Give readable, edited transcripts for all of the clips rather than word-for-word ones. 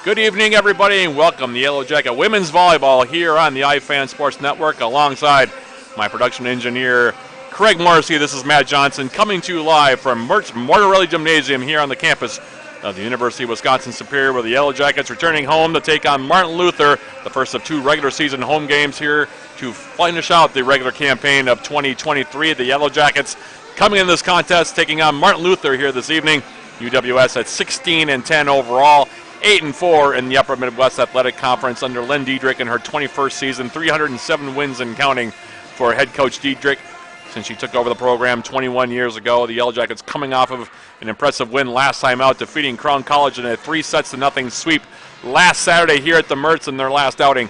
Good evening, everybody, and welcome to Yellow Jacket Women's Volleyball here on the iFan Sports Network alongside my production engineer, Craig Morrissey. This is Matt Johnson coming to you live from Mertz Mortarelli Gymnasium here on the campus of the University of Wisconsin-Superior, where the Yellow Jackets returning home to take on Martin Luther, the first of two regular season home games here to finish out the regular campaign of 2023. The Yellow Jackets coming in this contest taking on Martin Luther here this evening. UWS at 16-10 overall. 8-4 in the Upper Midwest Athletic Conference under Lynn Diedrich in her 21st season, 307 wins and counting for head coach Diedrich since she took over the program 21 years ago. The Yellow Jackets coming off of an impressive win last time out, defeating Crown College in a 3-0 sweep last Saturday here at the Mertz in their last outing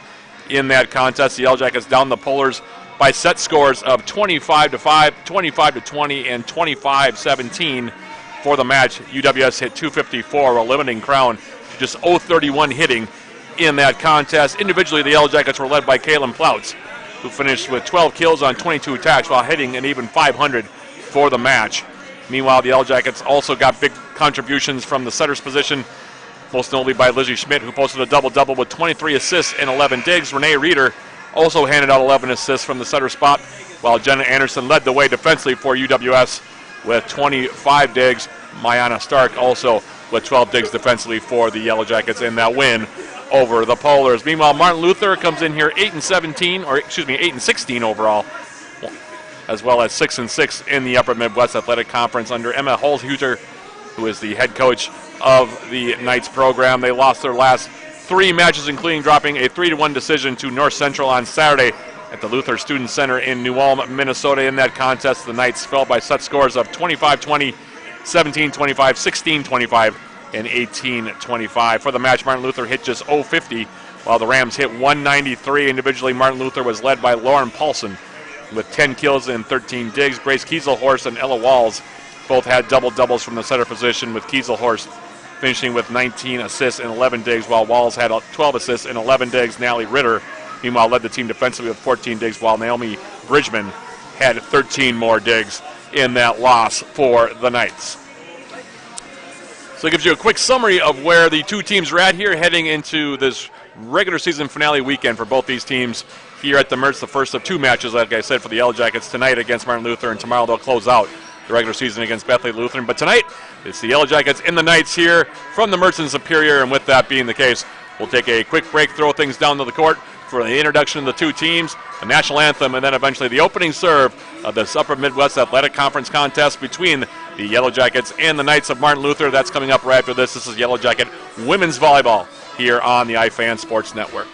in that contest. The Yellow Jackets down the Polars by set scores of 25-5, 25-20, and 25-17 for the match. UWS hit 254 while limiting Crown just 0-31 hitting in that contest. Individually, the Yellow Jackets were led by Kaylin Plautz, who finished with 12 kills on 22 attacks while hitting an even 500 for the match. Meanwhile, the Yellow Jackets also got big contributions from the setter's position, most notably by Lizzie Schmidt, who posted a double-double with 23 assists and 11 digs. Renee Reeder also handed out 11 assists from the setter spot, while Jenna Anderson led the way defensively for UWS with 25 digs. Mayana Stark also with 12 digs defensively for the Yellow Jackets in that win over the Polars. Meanwhile, Martin Luther comes in here 8-16 overall, as well as 6-6 in the Upper Midwest Athletic Conference under Emma Holzhuter, who is the head coach of the Knights program. They lost their last three matches, including dropping a 3-1 decision to North Central on Saturday at the Luther Student Center in New Ulm, Minnesota. In that contest, the Knights fell by set scores of 25-20, 17-25, 16-25, and 18-25. For the match, Martin Luther hit just 0-50, while the Rams hit 193. Individually, Martin Luther was led by Lauren Paulson with 10 kills and 13 digs. Grace Kieselhorst and Ella Walls both had double-doubles from the setter position, with Kieselhorst finishing with 19 assists and 11 digs, while Walls had 12 assists and 11 digs. Natalie Ritter, meanwhile, led the team defensively with 14 digs, while Naomi Bridgman had 13 more digs in that loss for the Knights. So it gives you a quick summary of where the two teams are at here heading into this regular season finale weekend for both these teams here at the Mertz, the first of two matches, like I said, for the Yellow Jackets tonight against Martin Luther, and tomorrow they'll close out the regular season against Bethlehem Lutheran. But tonight, it's the Yellow Jackets and the Knights here from the Mertz in Superior, and with that being the case, we'll take a quick break, throw things down to the court for the introduction of the two teams, the national anthem, and then eventually the opening serve of this Upper Midwest Athletic Conference contest between the Yellow Jackets and the Knights of Martin Luther. That's coming up right after this. This is Yellow Jacket Women's Volleyball here on the iFan Sports Network.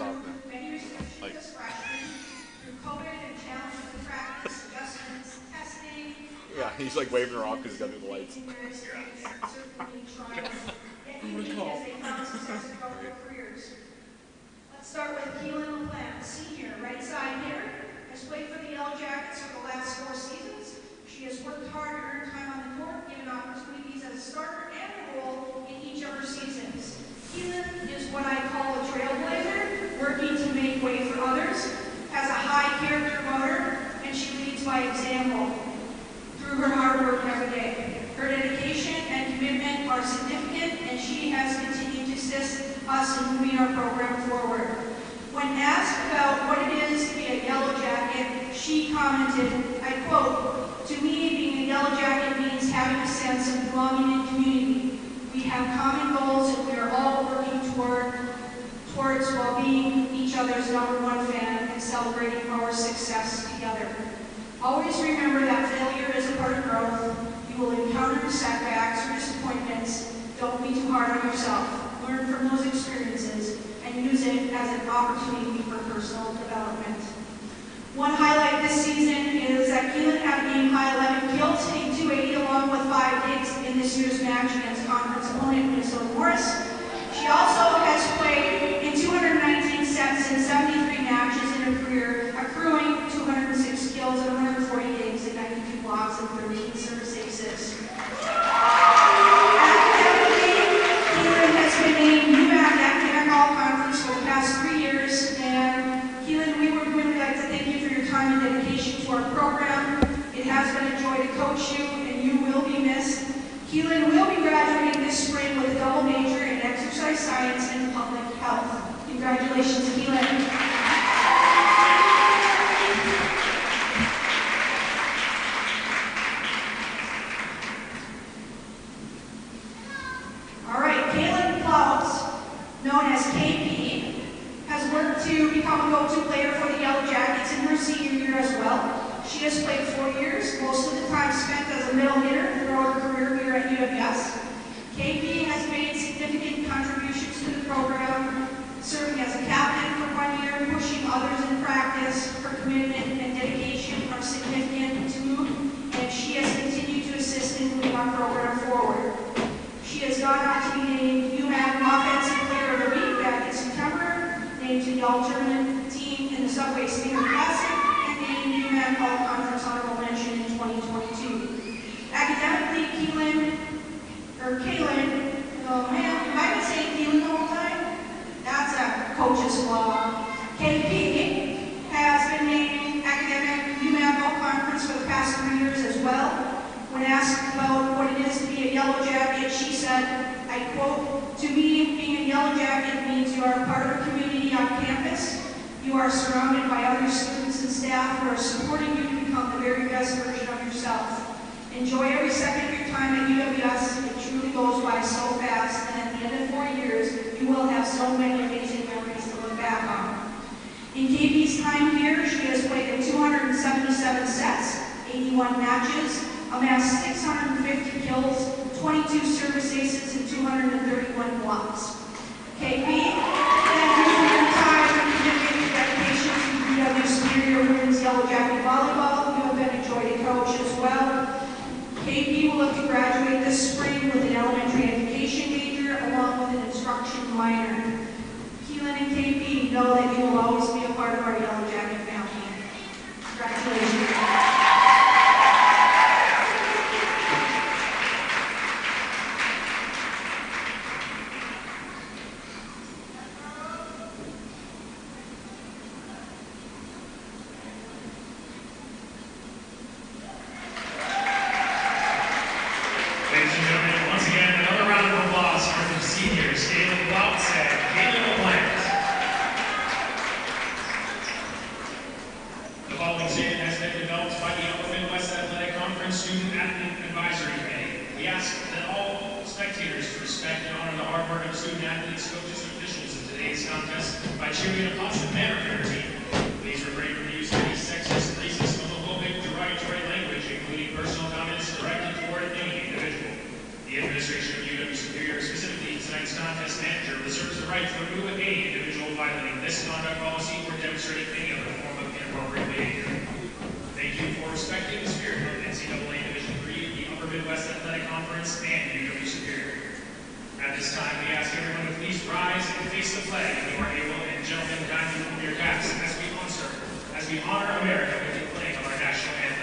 hands off now. Like, yeah, he's like waving her off because he's got to do the lights. Let's start with Keelan LaPlante, senior, right side here. Has played for the Yellow Jackets for the last 4 seasons. She has worked hard to earn time on the court, given opportunities as a starter and a role in each of her seasons. Keelan is what I call a trailblazer, working to make way for others, has a high character motor, and she leads by example through her hard work every day. Her dedication and commitment are significant, and she has continued to assist us in moving our program forward. When asked about what it is to be a Yellow Jacket, she commented, I quote, "To me, being a Yellow Jacket means having a sense of belonging and community. We have common goals and we are all working towards while being each other's #1 fan and celebrating our success together. Always remember that failure is a part of growth. You will encounter setbacks or disappointments. Don't be too hard on yourself. Learn from those experiences and use it as an opportunity for personal development." One highlight this season is that Keelan had a game-high 11 kills, hitting .280 along with 5 digs in this year's match against conference opponent Minnesota Morris. She also has played in 219 sets and 73 matches in her career, accruing 206 kills and 140 digs and 92 blocks and 13 service aces. Keelan has been named UMAC Academic All-Conference for the past 3 years, and Keelan, we would really like to thank you for your time and dedication to our program. It has been a joy to coach you, and you will be missed. Keelan will be graduating this spring with a double major in exercise science and public health. Congratulations, Keelan. All right, Kaylin Clouds, known as KP, has worked to become a go-to player for the Yellow Jackets in her senior year as well. She has played 4 years, most of the time spent as a middle hitter throughout her career here at UWS. KP has made significant contributions to the program, serving as a captain for 1 year, pushing others in practice. Her commitment and dedication are significant too, and she has continued to assist in moving our program forward. She has gone on to be named UMAC Offensive Player of the Week back in September, named to the All-Tournament team in the Subway Senior Classic, and named UMAC All-Conference Honorable Mention in 2022. Academically, Kaylin, oh man, have I been saying Keelan the whole time? That's a coach's flaw. KP has been named Academic UMAC All-Conference for the past 3 years as well. When asked about what it is to be a Yellow Jacket, she said, I quote, "To me, being a Yellow Jacket means you are a part of a community on campus. You are surrounded by other students and staff who are supporting you to become the very best version of yourself. Enjoy every second of your time at UWS. It truly goes by so fast, and at the end of 4 years, you will have so many amazing memories to look back on." In KP's time here, she has played in 277 sets, 81 matches, amassed 650 kills, 22 service aces, and 231 blocks. KP, thank you for your time and commitment and dedication to UW Superior Women's Yellow Jacket Volleyball. You have been a joy to coach as well. KP will look to graduate this spring with an elementary education major along with an instruction minor. Keelan and KP know that you will always be a part of our Yellow Jacket family. Congratulations. Administration of UW Superior, specifically tonight's contest manager, reserves the right to remove any individual violating this conduct policy or demonstrating any other form of inappropriate behavior. Thank you for respecting the spirit of NCAA Division III, the Upper Midwest Athletic Conference, and UW Superior. At this time, we ask everyone to please rise and face the flag if you are able, and gentlemen, kindly remove your caps as we honor America with the playing of our national anthem.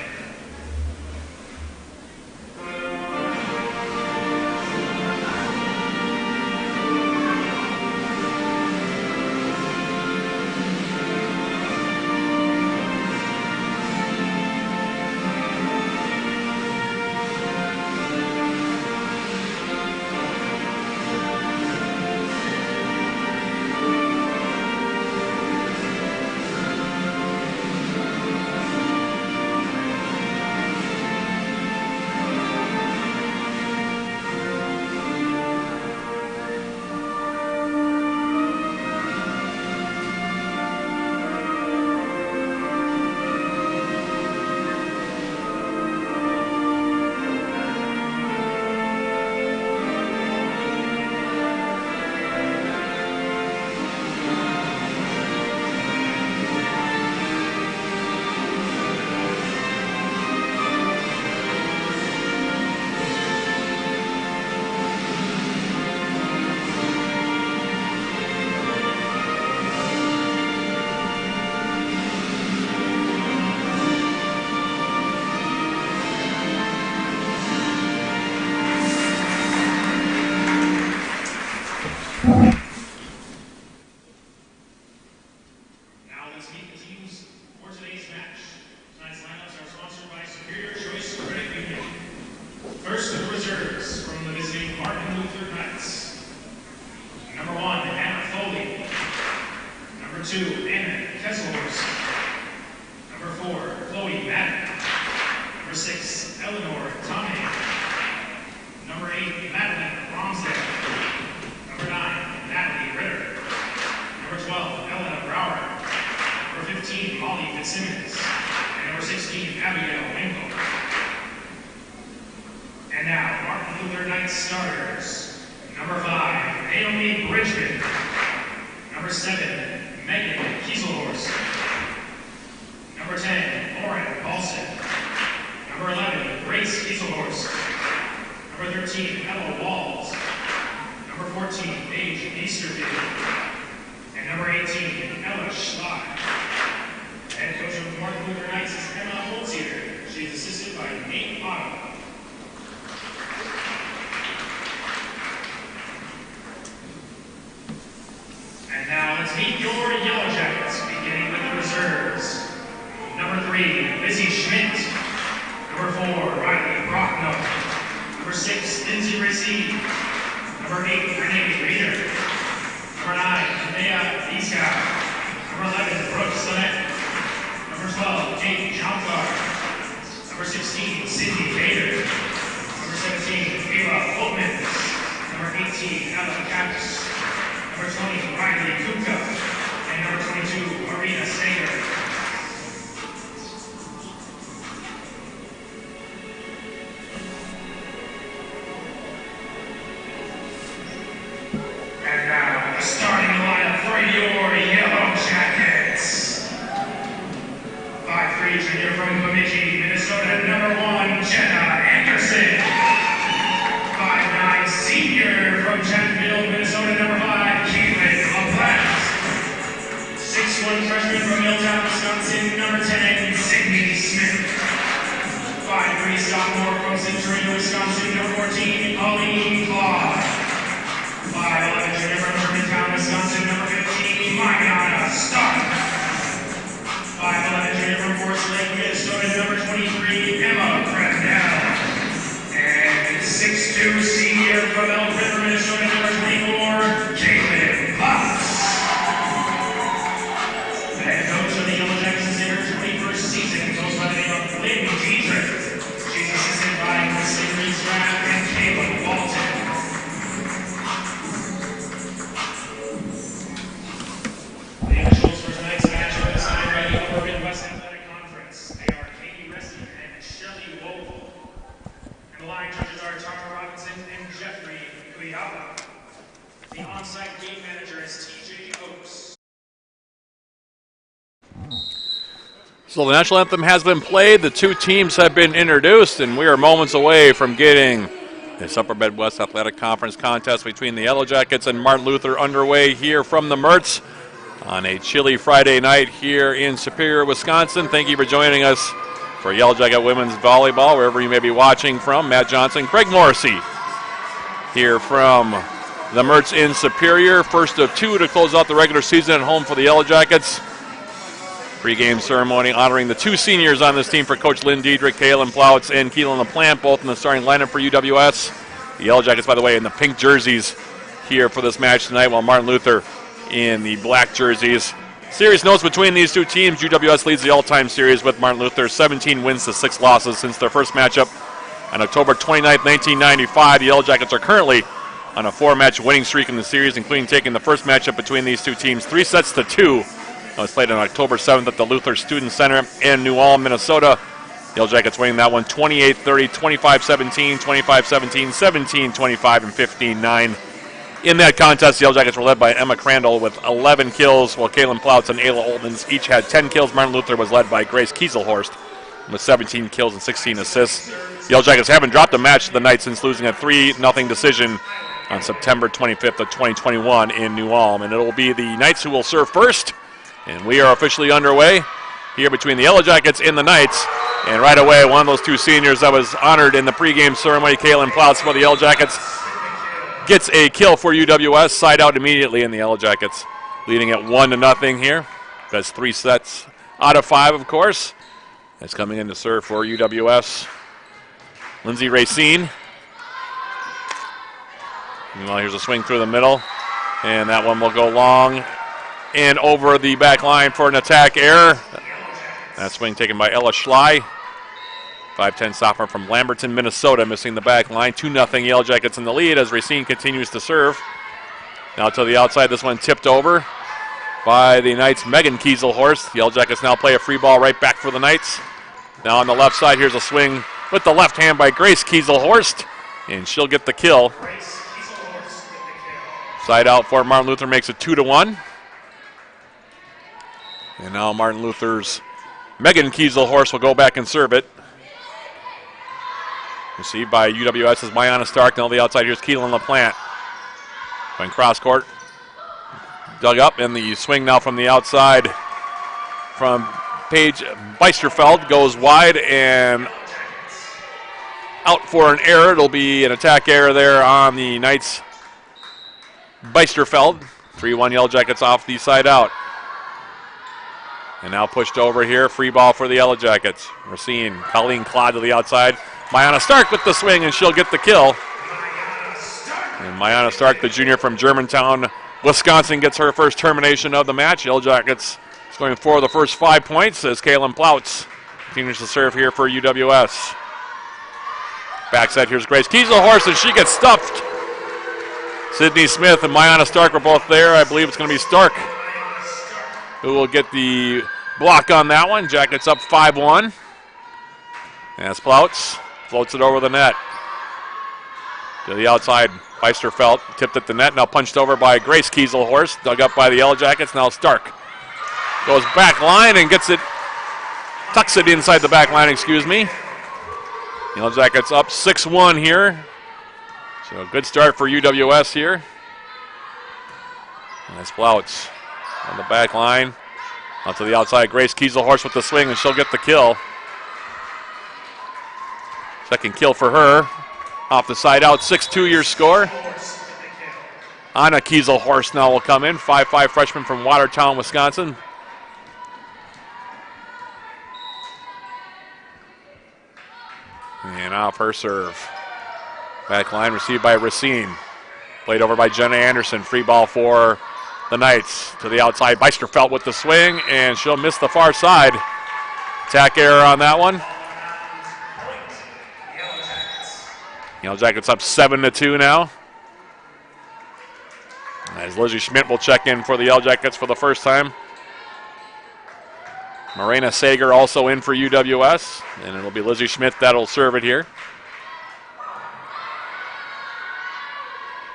The on-site game manager is TJ Oaks. So the national anthem has been played, the two teams have been introduced, and we are moments away from getting this Upper Midwest Athletic Conference contest between the Yellow Jackets and Martin Luther underway here from the Mertz on a chilly Friday night here in Superior, Wisconsin. Thank you for joining us for Yellow Jacket Women's Volleyball, wherever you may be watching from. Matt Johnson, Craig Morrissey here from the Mertz in Superior. First of two to close out the regular season at home for the Yellow Jackets. Pre-game ceremony honoring the two seniors on this team for Coach Lynn Diedrich, Kaylin Plautz, and Keelan LaPlante, both in the starting lineup for UWS. The Yellow Jackets, by the way, in the pink jerseys here for this match tonight, while Martin Luther in the black jerseys. Serious notes between these two teams. UWS leads the all-time series with Martin Luther, 17 wins to 6 losses since their first matchup on October 29th, 1995. The Yellow Jackets are currently on a 4-match winning streak in the series, including taking the first matchup between these two teams 3-2. It was played on October 7th at the Luther Student Center in New Ulm, Minnesota. Yellow Jackets winning that one 28-30, 25-17, 25-17, 17-25, and 15-9. In that contest, the Yellow Jackets were led by Emma Crandall with 11 kills, while Kaylin Plautz and Ayla Oldens each had 10 kills. Martin Luther was led by Grace Kieselhorst with 17 kills and 16 assists. The Yellow Jackets haven't dropped a match tonight since losing a 3-0 decision on September 25th of 2021 in New Ulm. And it will be the Knights who will serve first. And we are officially underway here between the Yellow Jackets and the Knights. And right away, one of those two seniors that was honored in the pregame ceremony, Kaylin Plautz for the Yellow Jackets, gets a kill for UWS. Side out immediately in the Yellow Jackets, leading at 1-0 here. That's 3 sets out of 5, of course. That's coming in to serve for UWS. Lindsay Racine. Meanwhile, here's a swing through the middle. And that one will go long and over the back line for an attack error. That swing taken by Ella Schley. 5'10" sophomore from Lamberton, Minnesota, missing the back line. 2-0 Yellow Jackets in the lead as Racine continues to serve. Now to the outside, this one tipped over by the Knights' Megan Kieselhorst. Yellow Jackets now play a free ball right back for the Knights. Now on the left side, here's a swing with the left hand by Grace Kieselhorst, and she'll get the kill. Side out for Martin Luther makes it 2-1. And now Martin Luther's Megan Kieselhorst will go back and serve it. Received by UWS's Mayana Stark. Now on the outside, here's Keelan LaPlante. Going cross court. Dug up, and the swing now from the outside from Paige Beisterfeld goes wide and out for an error. It'll be an attack error there on the Knights' Beisterfeld. 3-1 Yellow Jackets off the side out. And now pushed over here. Free ball for the Yellow Jackets. Racine, Colleen Claude to the outside. Mayana Stark with the swing, and she'll get the kill. And Mayana Stark, the junior from Germantown, Wisconsin, gets her first termination of the match. Yellow Jackets is going for the first 5 points as Kaylin Plautz continues to serve here for UWS. Backside, here's Grace Kieselhorst, and she gets stuffed. Sydney Smith and Mayana Stark are both there. I believe it's going to be Stark who will get the block on that one. Jackets up 5-1. As Plautz floats it over the net. To the outside, Beisterfeld tipped at the net, now punched over by Grace Kieselhorst, dug up by the Yellow Jackets. Now Stark goes back line and gets it, tucks it inside the back line, Yellow Jackets up 6-1 here. So a good start for UWS here. And that's Plautz on the back line. Out to the outside, Grace Kieselhorst with the swing, and she'll get the kill. Second kill for her. Off the side out, 6-2 your score. Anna Kieselhorst now will come in, 5'5" freshman from Watertown, Wisconsin. And off her serve. Back line received by Racine. Played over by Jenna Anderson. Free ball for the Knights. To the outside, Beisterfeld with the swing, and she'll miss the far side. Attack error on that one. Yellow Jackets up 7-2 now. As Lizzie Schmidt will check in for the Yellow Jackets for the first time. Morena Sager also in for UWS, and it'll be Lizzie Schmidt that'll serve it here.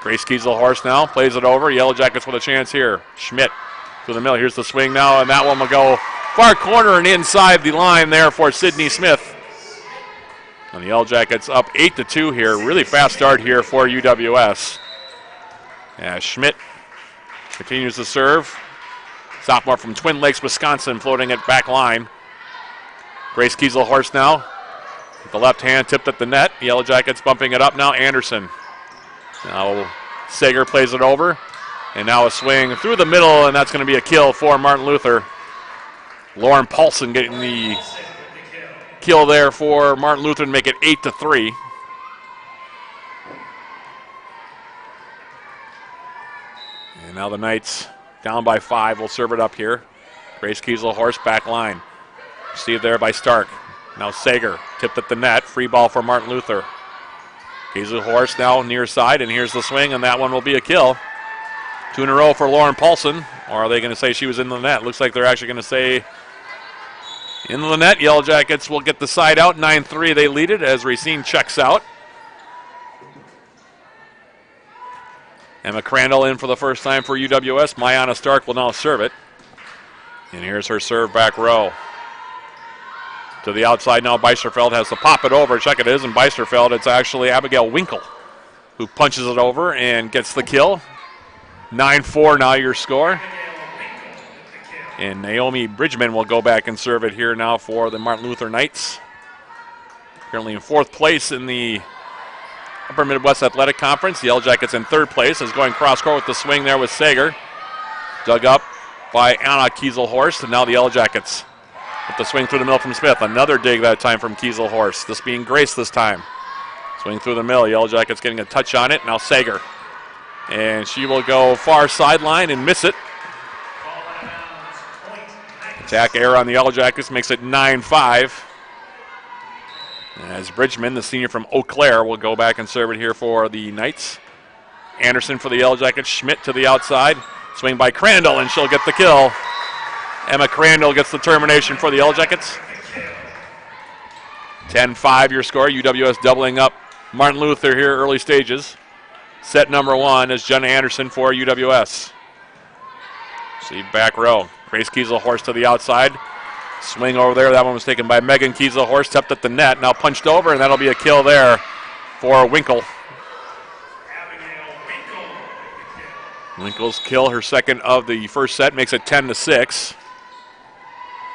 Grace Kieselhorst now plays it over. Yellow Jackets with a chance here. Schmidt to the middle. Here's the swing now, and that one will go far corner and inside the line there for Sydney Smith. And the Yellow Jackets up 8-2 here. Really fast start here for UWS. Schmidt continues to serve. Sophomore from Twin Lakes, Wisconsin, floating it back line. Grace Kieselhorst now. With the left hand tipped at the net. Yellow Jackets bumping it up now. Anderson. Now Sager plays it over. And now a swing through the middle, and that's going to be a kill for Martin Luther. Lauren Paulson getting the kill there for Martin Luther to make it 8-3. And now the Knights down by 5. Will serve it up here. Grace Kieselhorst back line. Received there by Stark. Now Sager tipped at the net. Free ball for Martin Luther. Kieselhorst now near side, and here's the swing, and that one will be a kill. 2 in a row for Lauren Paulson. Or are they going to say she was in the net? Looks like they're actually going to say into the net. Yellow Jackets will get the side out. 9-3 they lead it as Racine checks out. Emma Crandall in for the first time for UWS. Mayana Stark will now serve it. And here's her serve back row. To the outside now, Beisterfeld has to pop it over. Check it is, and Beisterfeld, it's actually Abigail Winkle who punches it over and gets the kill. 9-4 now your score. And Naomi Bridgman will go back and serve it here now for the Martin Luther Knights. Currently in 4th place in the Upper Midwest Athletic Conference. The Yellow Jackets in 3rd place. Is going cross-court with the swing there with Sager. Dug up by Anna Kieselhorst, and now the Yellow Jackets with the swing through the middle from Smith. Another dig that time from Kieselhorst. This being Grace this time. Swing through the middle. Yellow Jackets getting a touch on it. Now Sager. And she will go far sideline and miss it. Attack error on the Yellow Jackets makes it 9-5. As Bridgman, the senior from Eau Claire, will go back and serve it here for the Knights. Anderson for the Yellow Jackets. Schmidt to the outside. Swing by Crandall, and she'll get the kill. Emma Crandall gets the termination for the Yellow Jackets. 10-5 your score. UWS doubling up Martin Luther here early stages. Set number 1 is Jenna Anderson for UWS. See back row. Grace Kieselhorst to the outside. Swing over there. That one was taken by Megan Kieselhorst. Tapped at the net. Now punched over, and that'll be a kill there for Winkle. Winkle's kill, her second of the first set, makes it 10-6.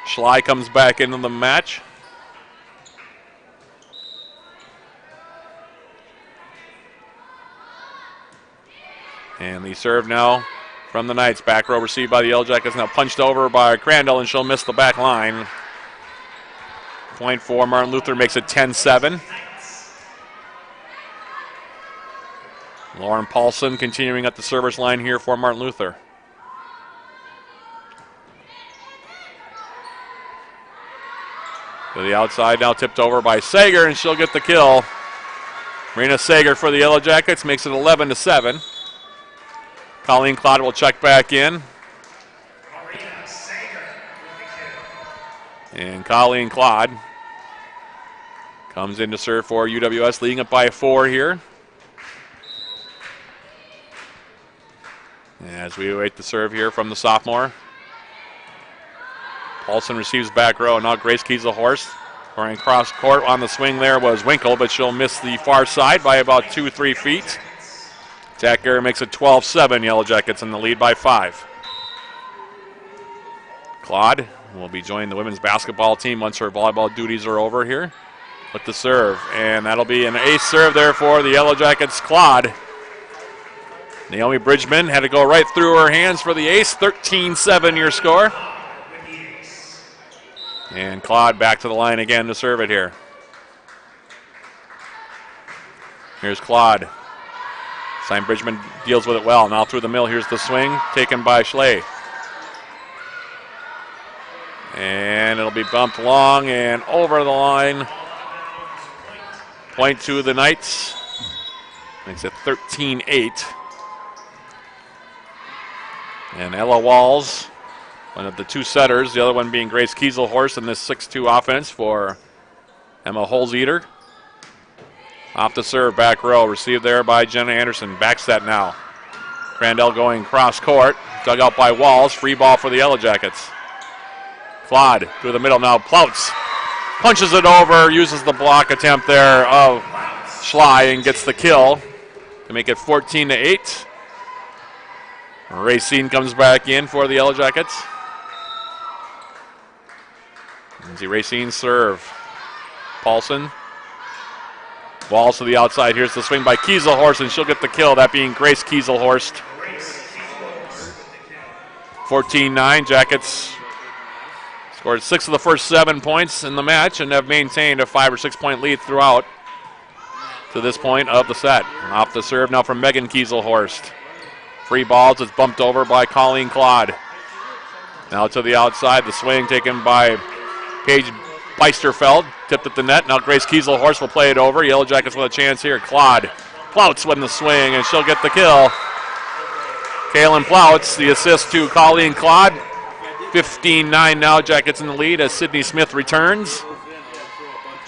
Schley comes back into the match. And the serve now from the Knights. Back row received by the Yellow Jackets. Now punched over by Crandall, and she'll miss the back line. Point for Martin Luther makes it 10-7. Lauren Paulson continuing at the service line here for Martin Luther. To the outside, now tipped over by Sager, and she'll get the kill. Marina Sager for the Yellow Jackets makes it 11-7. Colleen Clodd will check back in. And Colleen Clodd comes in to serve for UWS, leading it by 4 here. As we await the serve here from the sophomore. Paulson receives back row. Now Grace Kieselhorst going cross court. On the swing there was Winkle, but she'll miss the far side by about 2-3 feet. Attack error makes it 12-7. Yellow Jackets in the lead by 5. Claude will be joining the women's basketball team once her volleyball duties are over here with the serve. And that'll be an ace serve there for the Yellow Jackets. Claude. Naomi Bridgman had to go right through her hands for the ace. 13-7 your score. And Claude back to the line again to serve it here. Here's Claude. Simon Bridgman deals with it well. Now through the middle, here's the swing taken by Schley. And it'll be bumped long and over the line. Point to the Knights. Makes it 13-8. And Ella Walls, one of the two setters, the other one being Grace Kieselhorst in this 6-2 offense for Emma Holzeeder. Off the serve, back row, received there by Jenna Anderson. Back set now. Crandall going cross court, dug out by Walls. Free ball for the Yellow Jackets. Claude through the middle now. Plouts punches it over, uses the block attempt there of Schley and gets the kill to make it 14-8. Racine comes back in for the Yellow Jackets. Lindsay Racine serve. Paulson. Walls to the outside. Here's the swing by Kieselhorst, and she'll get the kill, that being Grace Kieselhorst. 14-9. Jackets scored 6 of the first 7 points in the match and have maintained a 5 or 6 point lead throughout to this point of the set. Off the serve now from Megan Kieselhorst. Free balls, it's bumped over by Colleen Claude. Now to the outside, the swing taken by Paige Beisterfeld, tipped at the net. Now Grace Kieselhorst will play it over. Yellow Jackets with a chance here. Claude Plouts win the swing, and she'll get the kill. Kaylin Plouts, the assist to Colleen Claude. 15-9 now, Jackets in the lead as Sydney Smith returns.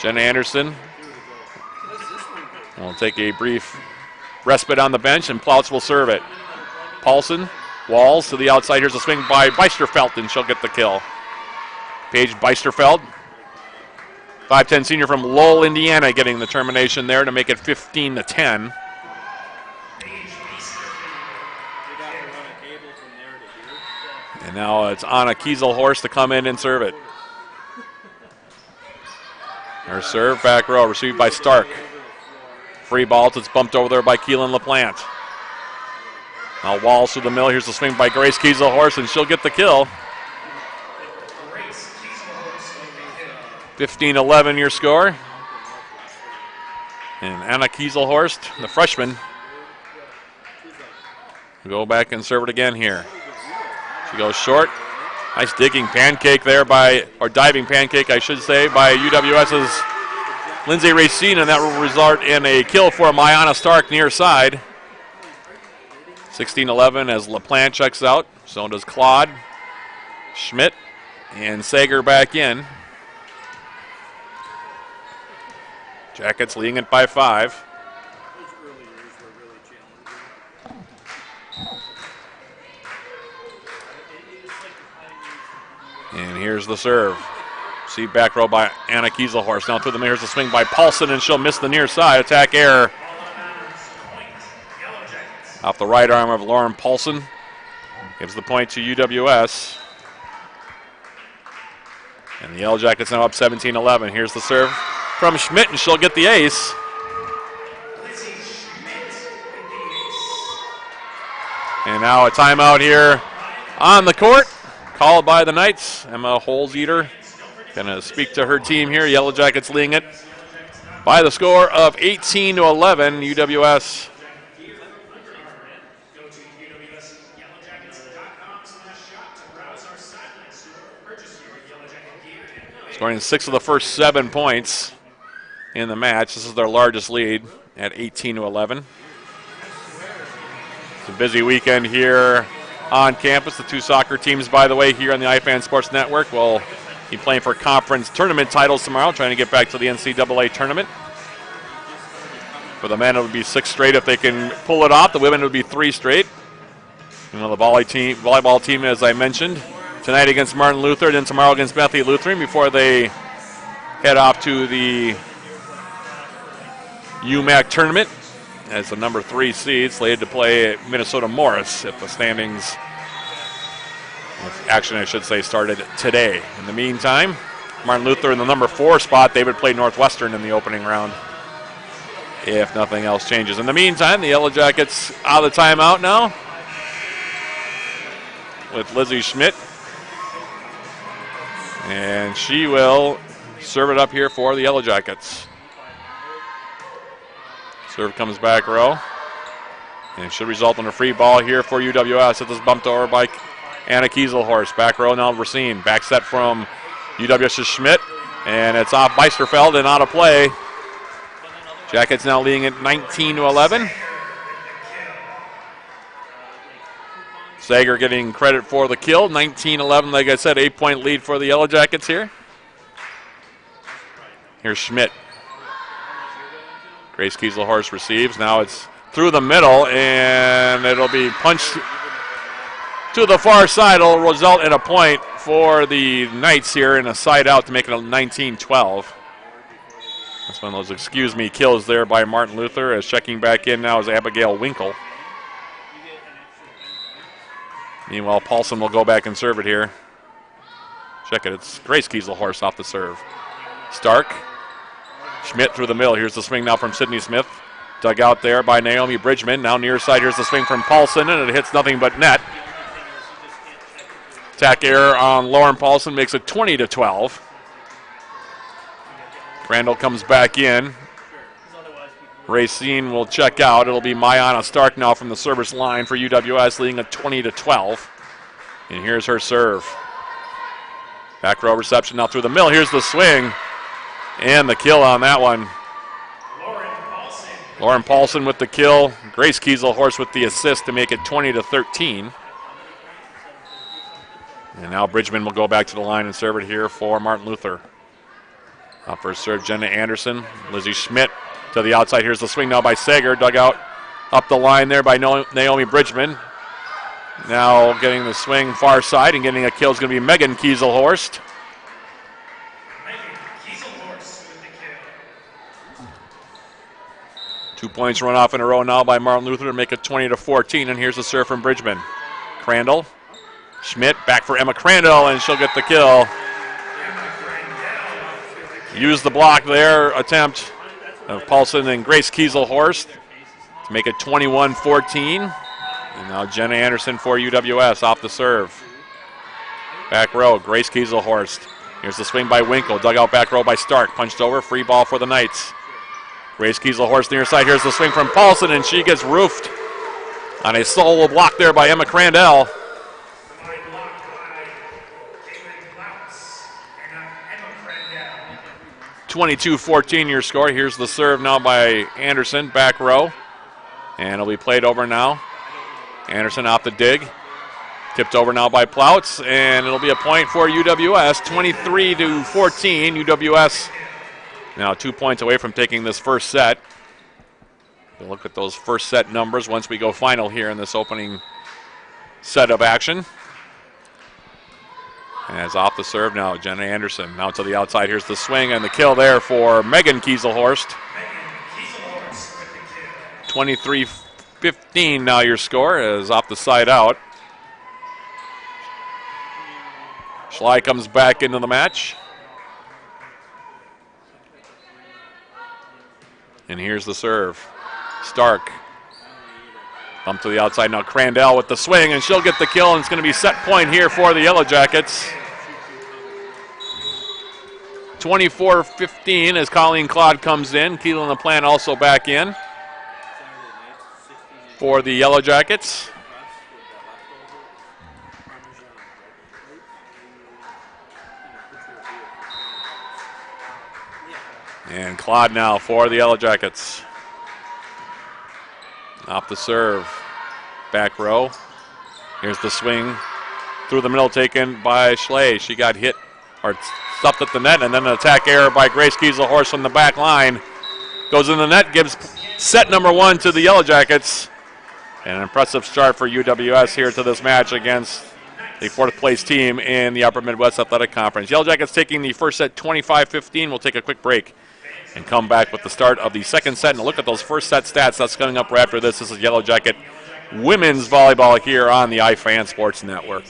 Jenna Anderson will take a brief respite on the bench, and Plouts will serve it. Paulson, Walls to the outside. Here's a swing by Beisterfeld, and she'll get the kill. Paige Beisterfeld, 5'10" senior from Lowell, Indiana, getting the termination there to make it 15-10. And now it's Anna Kieselhorst to come in and serve it. Her serve, back row, received by Stark. Free balls, it's bumped over there by Keelan LaPlante. Now Walls through the middle. Here's the swing by Grace Kieselhorst, and she'll get the kill. 15-11 your score. And Anna Kieselhorst, the freshman, will go back and serve it again here. She goes short. Nice digging pancake there diving pancake, I should say, by UWS's Lindsay Racine, and that will result in a kill for Mayana Stark near side. 16-11 as LaPlante checks out. So does Claude, Schmidt, and Sager back in. Jackets leading it by 5. And here's the serve. See back row by Anna Kieselhorst. Now through the middle, here's the swing by Paulson, and she'll miss the near side. Attack error off the right arm of Lauren Paulson. Gives the point to UWS. And the Yellow Jackets now up 17-11. Here's the serve from Schmidt, and she'll get the ace. And now a timeout here on the court, called by the Knights. Emma Holzeater going to speak to her team here. Yellow Jackets leading it by the score of 18-11. UWS. Scoring 6 of the first 7 points in the match. This is their largest lead at 18-11. It's a busy weekend here on campus. The 2 soccer teams, by the way, here on the iFan Sports Network will be playing for conference tournament titles tomorrow, trying to get back to the NCAA tournament. For the men, it would be 6 straight if they can pull it off. The women, it would be 3 straight. You know, the volleyball team, as I mentioned, tonight against Martin Luther, then tomorrow against Bethany Lutheran before they head off to the UMAC tournament as the number 3 seed, slated to play at Minnesota Morris if the standings, action I should say, started today. In the meantime, Martin Luther in the number 4 spot, they would play Northwestern in the opening round if nothing else changes. In the meantime, the Yellow Jackets out of the timeout now with Lizzie Schmidt. And she will serve it up here for the Yellow Jackets. Serve comes back row. And it should result in a free ball here for UWS. It is bumped over by Anna Kieselhorst. Back row now Racine. Back set from UWS's Schmidt. And it's off Beisterfeld and out of play. Jackets now leading at 19-11. Sager getting credit for the kill. 19-11, like I said, 8-point lead for the Yellow Jackets here. Here's Schmidt. Grace Kieselhorst receives. Now it's through the middle, and it'll be punched to the far side. It'll result in a point for the Knights here and a side out to make it a 19-12. That's one of those excuse me kills there by Martin Luther. As checking back in now is Abigail Winkle. Meanwhile, Paulson will go back and serve it here. Check it, it's Grace Kieselhorst off the serve. Stark, Schmidt through the middle. Here's the swing now from Sydney Smith. Dug out there by Naomi Bridgman. Now near side, here's the swing from Paulson, and it hits nothing but net. Attack error on Lauren Paulson makes it 20-12. Crandall comes back in. Racine will check out. It'll be Mayana Stark now from the service line for UWS, leading at 20-12. And here's her serve. Back row reception now through the middle. Here's the swing and the kill on that one. Lauren Paulson with the kill. Grace Kieselhorst with the assist to make it 20-13. And now Bridgman will go back to the line and serve it here for Martin Luther. Up for serve, Jenna Anderson. Lizzie Schmidt to the outside. Here's the swing now by Sager. Dug out up the line there by Naomi Bridgman. Now getting the swing far side and getting a kill is going to be Megan Kieselhorst. Megan Kieselhorst with the kill. 2 points run off in a row now by Martin Luther to make it 20-14. And here's the serve from Bridgman. Crandall. Schmidt back for Emma Crandall, and she'll get the kill. Use the block there, attempt of Paulson and Grace Kieselhorst to make it 21-14. And now Jenna Anderson for UWS off the serve. Back row, Grace Kieselhorst. Here's the swing by Winkle, dug out back row by Stark, punched over, free ball for the Knights. Grace Kieselhorst near side, here's the swing from Paulson, and she gets roofed on a solo block there by Emma Crandall. 22-14 your score. Here's the serve now by Anderson, back row. And it'll be played over now. Anderson off the dig. Tipped over now by Plouts, and it'll be a point for UWS, 23-14. UWS now 2 points away from taking this first set. We'll look at those first set numbers once we go final here in this opening set of action. As off the serve now, Jenna Anderson. Now to the outside. Here's the swing and the kill there for Megan Kieselhorst. 23-15 now your score as off the side out. Schley comes back into the match. And here's the serve. Stark. Bump to the outside now. Crandall with the swing, and she'll get the kill, and it's going to be set point here for the Yellow Jackets. 24-15 as Colleen Clodd comes in. Keelan LaPlante also back in for the Yellow Jackets. And Clodd now for the Yellow Jackets. Off the serve. Back row. Here's the swing through the middle taken by Schley. She got hit or stopped at the net, and then an attack error by Grace Kieselhorst from the back line. Goes in the net, gives set number one to the Yellow Jackets. And an impressive start for UWS here to this match against the fourth place team in the Upper Midwest Athletic Conference. Yellow Jackets taking the first set 25-15. We'll take a quick break and come back with the start of the second set and look at those first set stats. That's coming up right after this. This is Yellow Jacket women's volleyball here on the iFan Sports Network.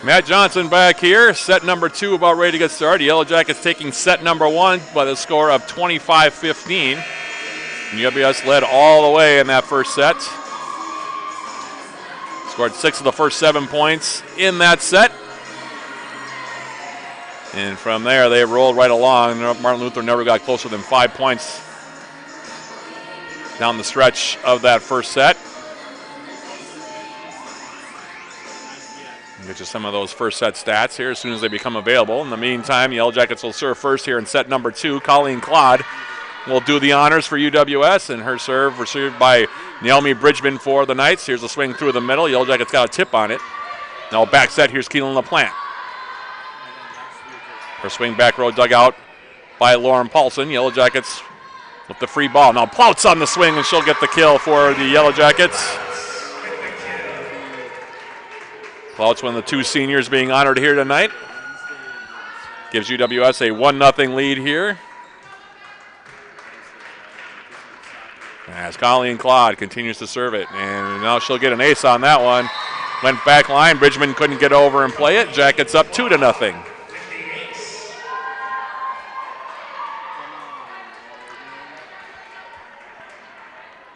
Matt Johnson back here. Set number 2 about ready to get started. Yellow Jackets taking set number 1 by the score of 25-15. UWS led all the way in that first set. Scored 6 of the first 7 points in that set. And from there, they rolled right along. Martin Luther never got closer than 5 points down the stretch of that first set. Get you some of those first set stats here as soon as they become available. In the meantime, Yellow Jackets will serve first here in set number 2. Colleen Claude will do the honors for UWS, and her serve received by Naomi Bridgman for the Knights. Here's a swing through the middle. Yellow Jackets got a tip on it. Now back set, here's Keelan LaPlante. Her swing back row dug out by Lauren Paulson. Yellow Jackets with the free ball. Now Plouts on the swing, and she'll get the kill for the Yellow Jackets. Plouts, one of the 2 seniors being honored here tonight. Gives UWS a 1-0 lead here. As Colleen Claude continues to serve it. And now she'll get an ace on that one. Went back line. Bridgman couldn't get over and play it. Jackets up 2-0.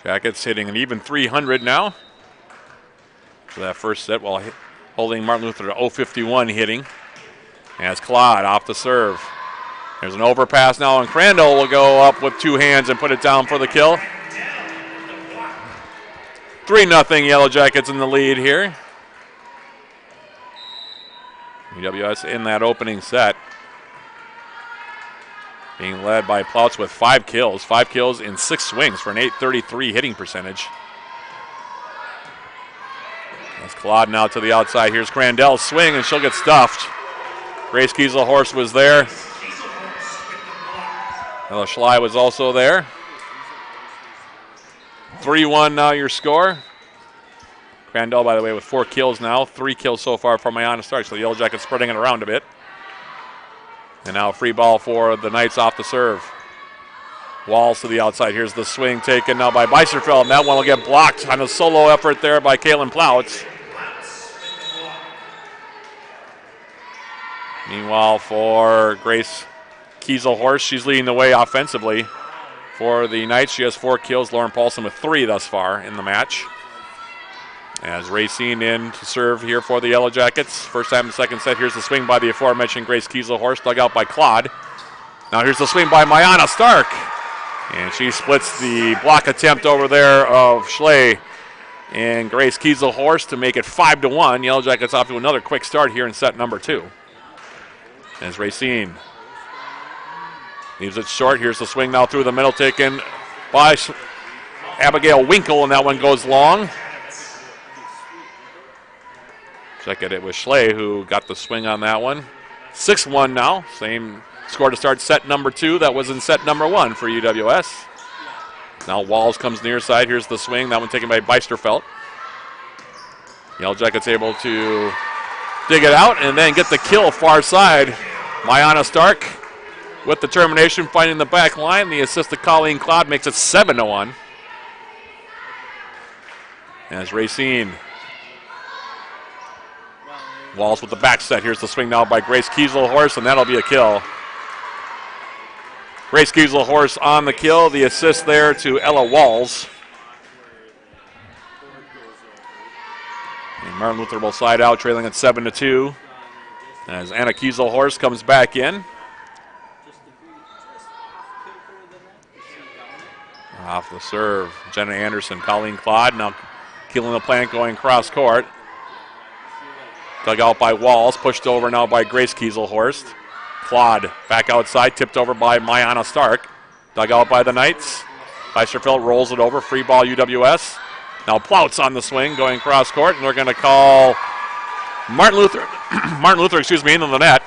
Jackets hitting an even 300 now. For that first set while holding Martin Luther to 0-51 hitting. As Claude off the serve. There's an overpass now, and Crandall will go up with 2 hands and put it down for the kill. 3-0 Yellow Jackets in the lead here. UWS in that opening set. Being led by Plouts with 5 kills. 5 kills in 6 swings for an .833 hitting percentage. That's Claude now to the outside. Here's Crandall's swing, and she'll get stuffed. Grace Kieselhorst was there. Ella Schley was also there. 3-1 now your score. Crandall, by the way, with 4 kills now. 3 kills so far from Mayana Stark, so the Yellow Jackets spreading it around a bit. And now a free ball for the Knights off the serve. Walls to the outside. Here's the swing taken now by Beisterfeld, and that one will get blocked on a solo effort there by Kaylin Plouts. Meanwhile, for Grace Kieselhorst, she's leading the way offensively. For the Knights, she has 4 kills. Lauren Paulson with 3 thus far in the match. As Racine in to serve here for the Yellow Jackets. First time in the second set. Here's the swing by the aforementioned Grace Kieselhorst, dug out by Claude. Now here's the swing by Mayana Stark. And she splits the block attempt over there of Schley and Grace Kieselhorst to make it 5-1. Yellow Jackets off to another quick start here in set number 2. As Racine leaves it short. Here's the swing now through the middle, taken by Abigail Winkle, and that one goes long. Check it was Schley who got the swing on that one. 6-1 now. Same score to start set number 2 that was in set number 1 for UWS. Now Walls comes near side. Here's the swing. That one taken by Beisterfeld. Yellow Jackets able to dig it out and then get the kill far side. Mayana Stark with the termination, finding the back line. The assist to Colleen Claude makes it 7-1. As Racine. Walls with the back set. Here's the swing now by Grace Kieselhorst, and that'll be a kill. Grace Kieselhorst on the kill. The assist there to Ella Walls. And Martin Luther will slide out, trailing at 7-2. As Anna Kieselhorst comes back in. Off the serve, Jenna Anderson, Colleen Claude. Now Keelan LaPlante going cross court. Dug out by Walls, pushed over now by Grace Kieselhorst. Claude back outside, tipped over by Mayana Stark. Dug out by the Knights. Beisterfeld rolls it over, free ball UWS. Now Plouts on the swing, going cross court, and they're going to call Martin Luther into the net.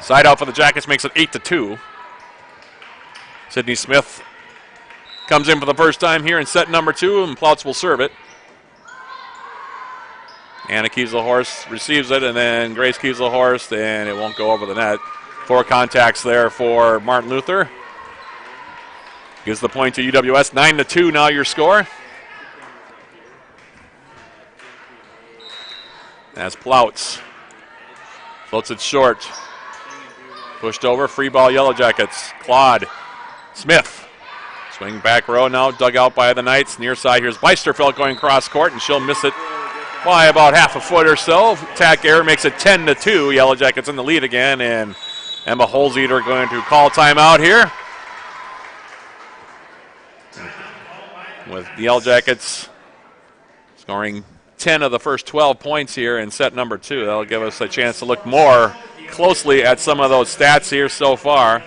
Side out for the Jackets makes it 8-2. Sydney Smith comes in for the first time here in set number 2, and Plouts will serve it. Anna Kieselhorst receives it, and then Grace Kieselhorst, and it won't go over the net. 4 contacts there for Martin Luther. Gives the point to UWS. 9-2 now your score. As Plouts floats it short. Pushed over, free ball, Yellow Jackets. Claude Smith. Swing back row now, dug out by the Knights. Near side, here's Beisterfeld going cross court, and she'll miss it by about half a foot or so. Tack error makes it 10-2. Yellow Jackets in the lead again, and Emma Holzeder going to call timeout here. With the Yellow Jackets scoring 10 of the first 12 points here in set number 2. That'll give us a chance to look more closely at some of those stats here so far.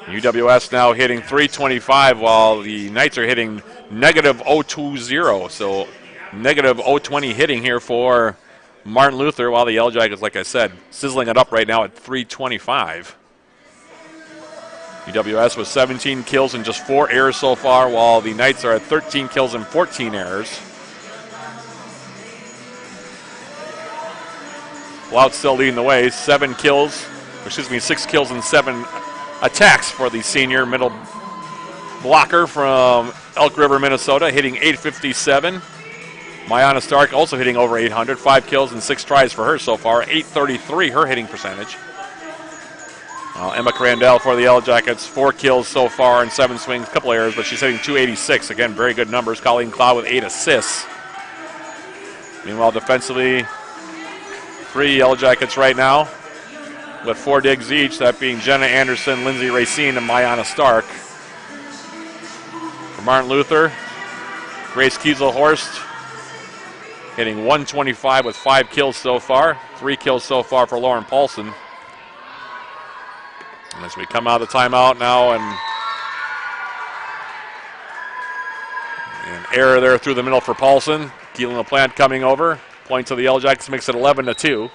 UWS now hitting .325 while the Knights are hitting negative .020. So negative .020 hitting here for Martin Luther, while the Yellow Jackets, like I said, sizzling it up right now at .325. UWS with 17 kills and just 4 errors so far, while the Knights are at 13 kills and 14 errors. Plouts still leading the way, 6 kills and 7 attacks for the senior middle blocker from Elk River, Minnesota, hitting .857. Mayana Stark also hitting over 800, 5 kills and 6 tries for her so far, .833 her hitting percentage. Emma Crandell for the Yellow Jackets, 4 kills so far and 7 swings, a couple errors, but she's hitting .286. Again, very good numbers. Colleen Cloud with 8 assists. Meanwhile, defensively, 3 Yellow Jackets right now with 4 digs each, that being Jenna Anderson, Lindsay Racine, and Mayana Stark. For Martin Luther, Grace Kieselhorst hitting .125 with 5 kills so far, 3 kills so far for Lauren Paulson. And as we come out of the timeout now, and an error there through the middle for Paulson. Keelan LaPlante coming over. Point to the Yellow Jackets makes it 11-2.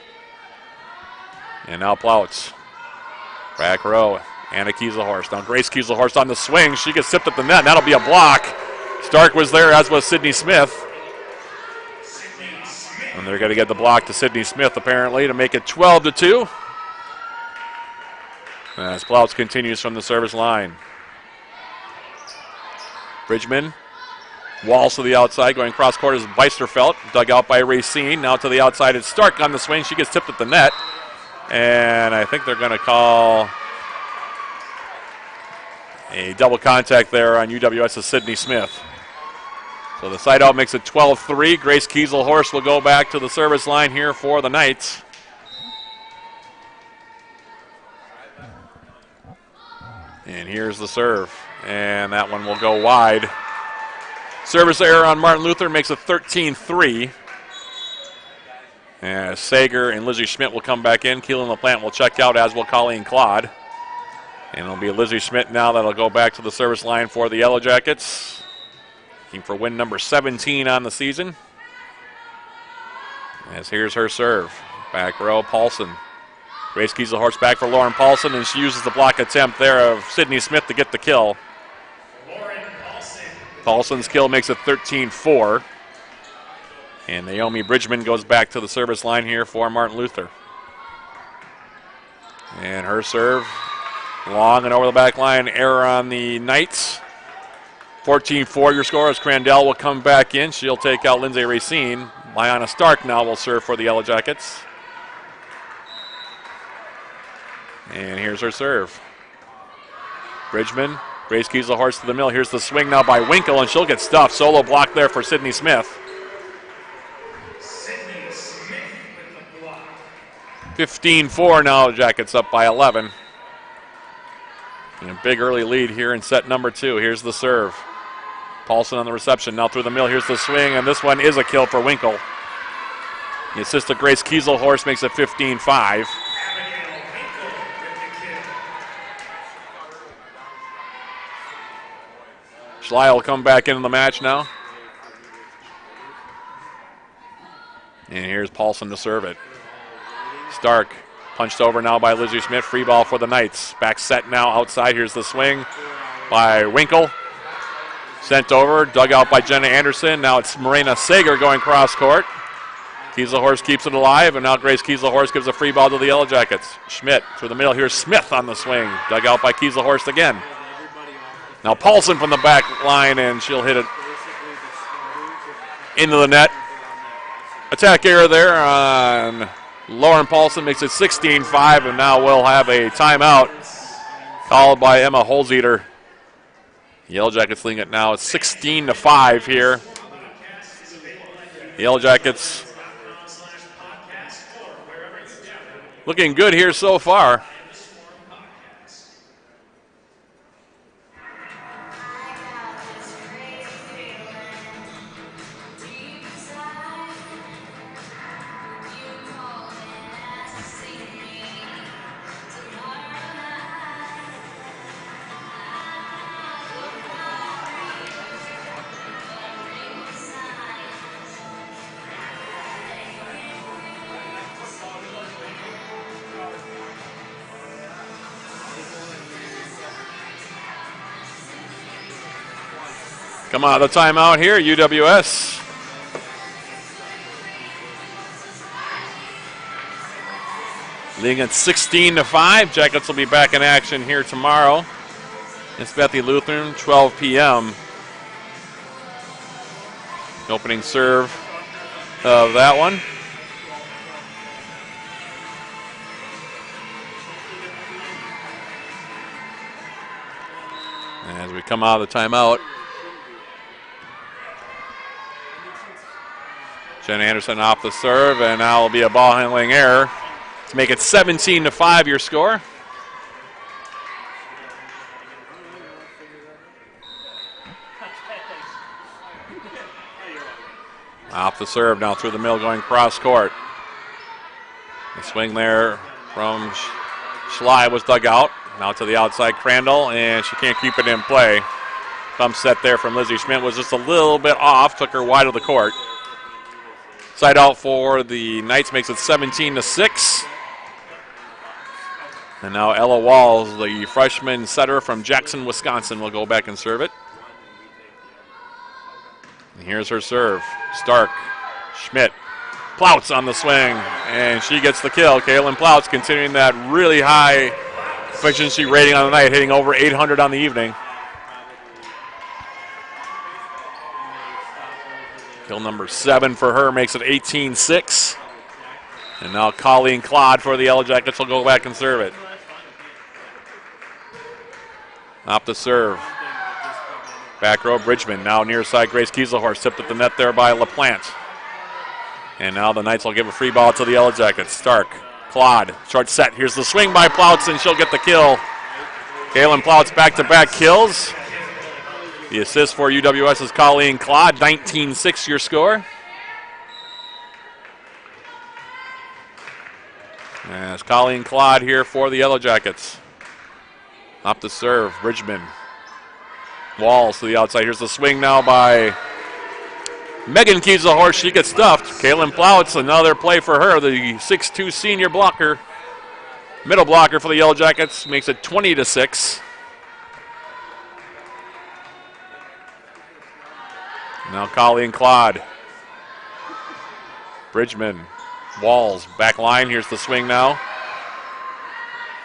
And now Plouts. Back row. Anna Kieselhorst. Now Grace Kieselhorst on the swing. She gets tipped at the net, and that'll be a block. Stark was there, as was Sydney Smith. And they're going to get the block to Sydney Smith, apparently, to make it 12-2. As Plouts continues from the service line. Bridgman. Walls to the outside, going cross court is Beisterfeld, dug out by Racine. Now to the outside, it's Stark on the swing. She gets tipped at the net. And I think they're going to call a double contact there on UWS's Sydney Smith. So the side out makes it 12-3. Grace Kieselhorst will go back to the service line here for the Knights. And here's the serve. And that one will go wide. Service error on Martin Luther makes it 13-3. And Sager and Lizzie Schmidt will come back in. Keelan LaPlante will check out, as will Colleen Claude. And it'll be Lizzie Schmidt now that'll go back to the service line for the Yellow Jackets. Looking for win number 17 on the season. As here's her serve. Back row, Paulson. Grace Kieselhorst back for Lauren Paulson, and she uses the block attempt there of Sydney Smith to get the kill. Paulson's kill makes it 13-4. And Naomi Bridgman goes back to the service line here for Martin Luther. And her serve, long and over the back line, error on the Knights. 14-4 your score as Crandell will come back in. She'll take out Lindsay Racine. Mayana Stark now will serve for the Yellow Jackets. And here's her serve. Bridgman, Grace Kieselhorst to the mill. Here's the swing now by Winkle, and she'll get stuffed. Solo block there for Sydney Smith. 15-4 now, Jackets up by 11. And a big early lead here in set number 2. Here's the serve. Paulson on the reception, now through the mill. Here's the swing, and this one is a kill for Winkle. The assist to Grace Kieselhorst makes it 15-5. Schley will come back into the match now. And here's Paulson to serve it. Stark punched over now by Lizzie Smith. Free ball for the Knights. Back set now outside. Here's the swing by Winkle. Sent over, dug out by Jenna Anderson. Now it's Marina Sager going cross court. Kieselhorst keeps it alive, and now Grace Kieselhorst gives a free ball to the Yellow Jackets. Schmidt through the middle. Here's Smith on the swing. Dug out by Kieselhorst again. Now Paulson from the back line, and she'll hit it into the net. attack error there on Lauren Paulson, makes it 16-5, and now we'll have a timeout called by Emma Holzeter. Yellow Jackets leading it now. It's 16-5 here. The Yellow Jackets looking good here so far. Come out of the timeout here, UWS. Leading at 16-5. Jackets will be back in action here tomorrow. It's Bethany Lutheran, 12 p.m. Opening serve of that one. As we come out of the timeout, Jen Anderson off the serve, and now will be a ball handling error to make it 17-5 your score. Off the serve, now through the middle going cross court. The swing there from Schley was dug out. Now to the outside, Crandall, and she can't keep it in play. Thumb set there from Lizzie Schmidt was just a little bit off, took her wide of the court. Side out for the Knights makes it 17-6. And now Ella Walls, the freshman setter from Jackson, Wisconsin, will go back and serve it. And here's her serve. Stark, Schmidt, Plouts on the swing, and she gets the kill. Kaylin Plouts continuing that really high efficiency rating on the night, hitting over 800 on the evening. Kill number 7 for her makes it 18-6. And now Colleen Clodd for the Yellow Jackets will go back and serve it. Off the serve. Back row, Bridgman. Now near side, Grace Kieselhorst tipped at the net there by LaPlante. And now the Knights will give a free ball to the Yellow Jackets. Stark, Clodd, short set. Here's the swing by Plouts, and she'll get the kill. Kaylin Plouts back-to-back kills. The assist for UWS is Colleen Clodd, 19-6 your score. And it's Colleen Clodd here for the Yellow Jackets. Up the serve, Bridgman. Walls to the outside. Here's the swing now by Megan Kieselhorst. She gets stuffed. Kaylin Plouts, another play for her, the 6'2 senior blocker. Middle blocker for the Yellow Jackets, makes it 20-6. Now Colleen Clodd. Bridgman. Walls. Back line. Here's the swing now.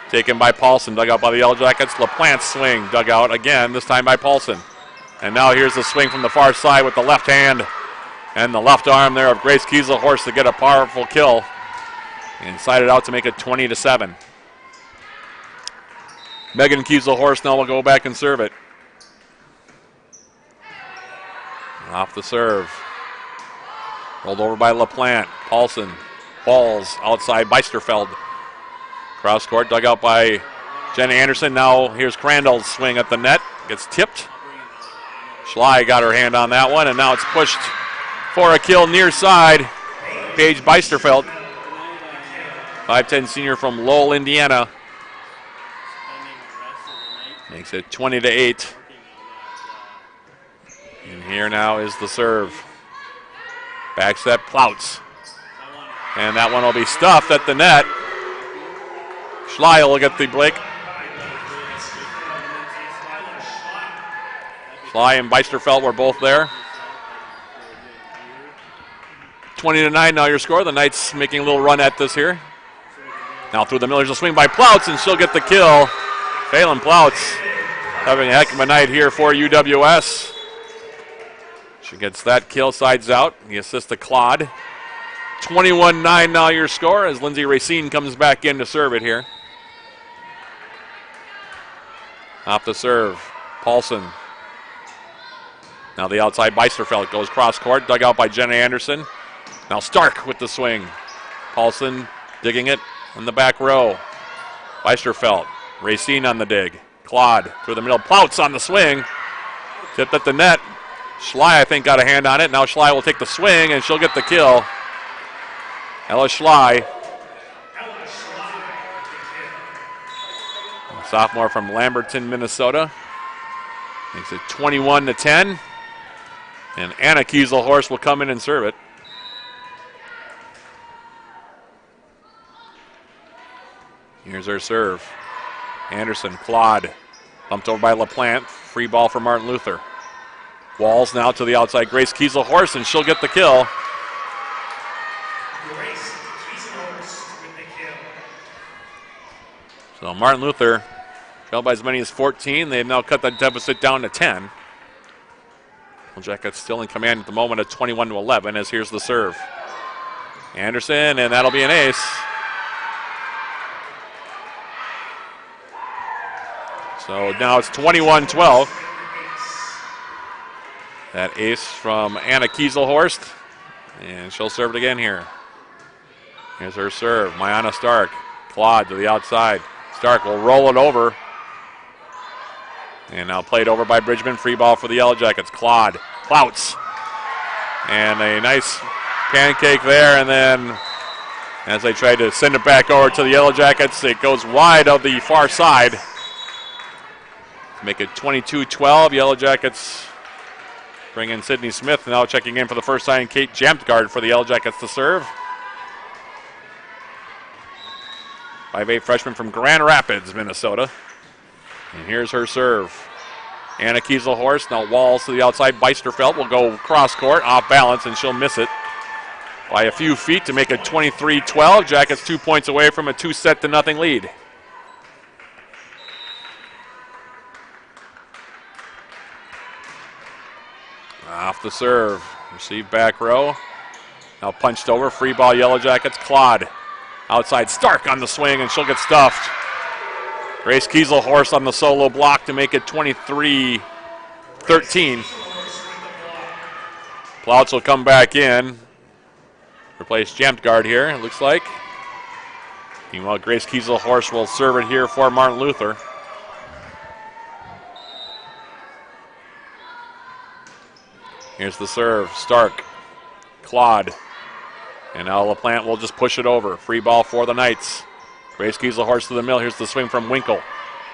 Taken by Paulson. Dug out by the Yellow Jackets. LaPlante swing. Dug out again. This time by Paulson. And now here's the swing from the far side with the left hand. And the left arm there of Grace Kieselhorst to get a powerful kill. And side it out to make it 20-7. Megan Kieselhorst now will go back and serve it. Off the serve. Rolled over by LaPlante. Paulson. Balls outside Beisterfeld. Cross court dug out by Jenny Anderson. Now here's Crandall's swing at the net. Gets tipped. Schley got her hand on that one, and now it's pushed for a kill near side. Paige Beisterfeld. 5'10 senior from Lowell, Indiana. Makes it 20-8. And here now is the serve. Back set, Plouts. And that one will be stuffed at the net. Schley will get the break. Schley and Beisterfeld were both there. 20-9 now your score. The Knights making a little run at this here. Now through the middle, there's a swing by Plouts, and she'll get the kill. Kaylin Plouts having a heck of a night here for UWS. She gets that kill, sides out. The assist to Clodd. 21-9 now your score as Lindsay Racine comes back in to serve it here. Off the serve, Paulson. Now the outside Beisterfeld goes cross court, dug out by Jenna Anderson. Now Stark with the swing. Paulson digging it in the back row. Beisterfeld, Racine on the dig. Claude through the middle, Plouts on the swing. Tipped at the net. Schley, I think, got a hand on it. Now Schley will take the swing, and she'll get the kill. Ella Schley. Sophomore from Lamberton, Minnesota. Makes it 21-10. And Anna Kieselhorst will come in and serve it. Here's her serve. Anderson, Claude. Bumped over by LaPlante. Free ball for Martin Luther. Walls now to the outside. Grace Kieselhorst, and she'll get the kill. Grace Kieselhorst with the kill. So Martin Luther trailed by as many as 14. They've now cut that deficit down to 10. Jackets still in command at the moment at 21-11 as here's the serve. Anderson, and that'll be an ace. So now it's 21-12. That ace from Anna Kieselhorst, and she'll serve it again here. Here's her serve, Mayana Stark. Claude to the outside. Stark will roll it over. And now played over by Bridgman. Free ball for the Yellow Jackets. Claude, Plouts. And a nice pancake there, and then as they try to send it back over to the Yellow Jackets, it goes wide of the far side. Make it 22-12. Yellow Jackets bring in Sydney Smith. Now checking in for the first time, Kate Jamtgard for the Yellow Jackets to serve. 5'8" freshman from Grand Rapids, Minnesota. And here's her serve. Anna Kieselhorst, now Walls to the outside. Beisterfeld will go cross court, off balance, and she'll miss it by a few feet to make it 23-12. Jackets 2 points away from a 2-0 lead. Off the serve, received back row. Now punched over, free ball Yellow Jackets. Claude, outside Stark on the swing, and she'll get stuffed. Grace Kieselhorst on the solo block to make it 23-13. Plouts will come back in. Replace Jamtgard here, it looks like. Meanwhile, Grace Kieselhorst will serve it here for Martin Luther. Here's the serve, Stark, Claude. And now LaPlante will just push it over. Free ball for the Knights. Grace Kieselhorst to the middle. Here's the swing from Winkle.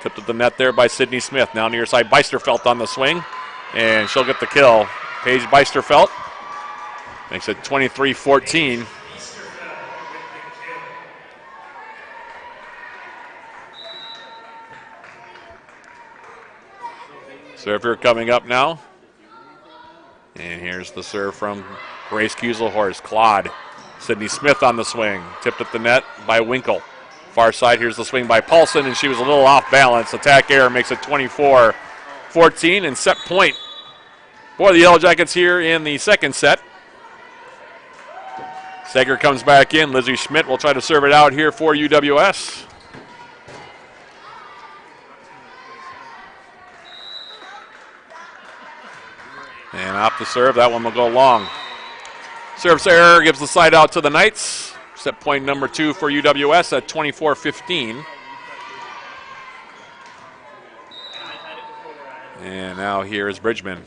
Tipped at the net there by Sydney Smith. Now near side, Beisterfeld on the swing. And she'll get the kill. Paige Beisterfeld makes it 23-14. Server coming up now. And here's the serve from Grace Kieselhorst. Claude. Sydney Smith on the swing. Tipped at the net by Winkle. Far side, here's the swing by Paulson, and she was a little off balance. Attack error makes it 24-14, and set point for the Yellow Jackets here in the second set. Sager comes back in. Lizzie Schmidt will try to serve it out here for UWS. And off the serve, that one will go long. Service error gives the side out to the Knights. Set point number 2 for UWS at 24-15. And now here is Bridgman.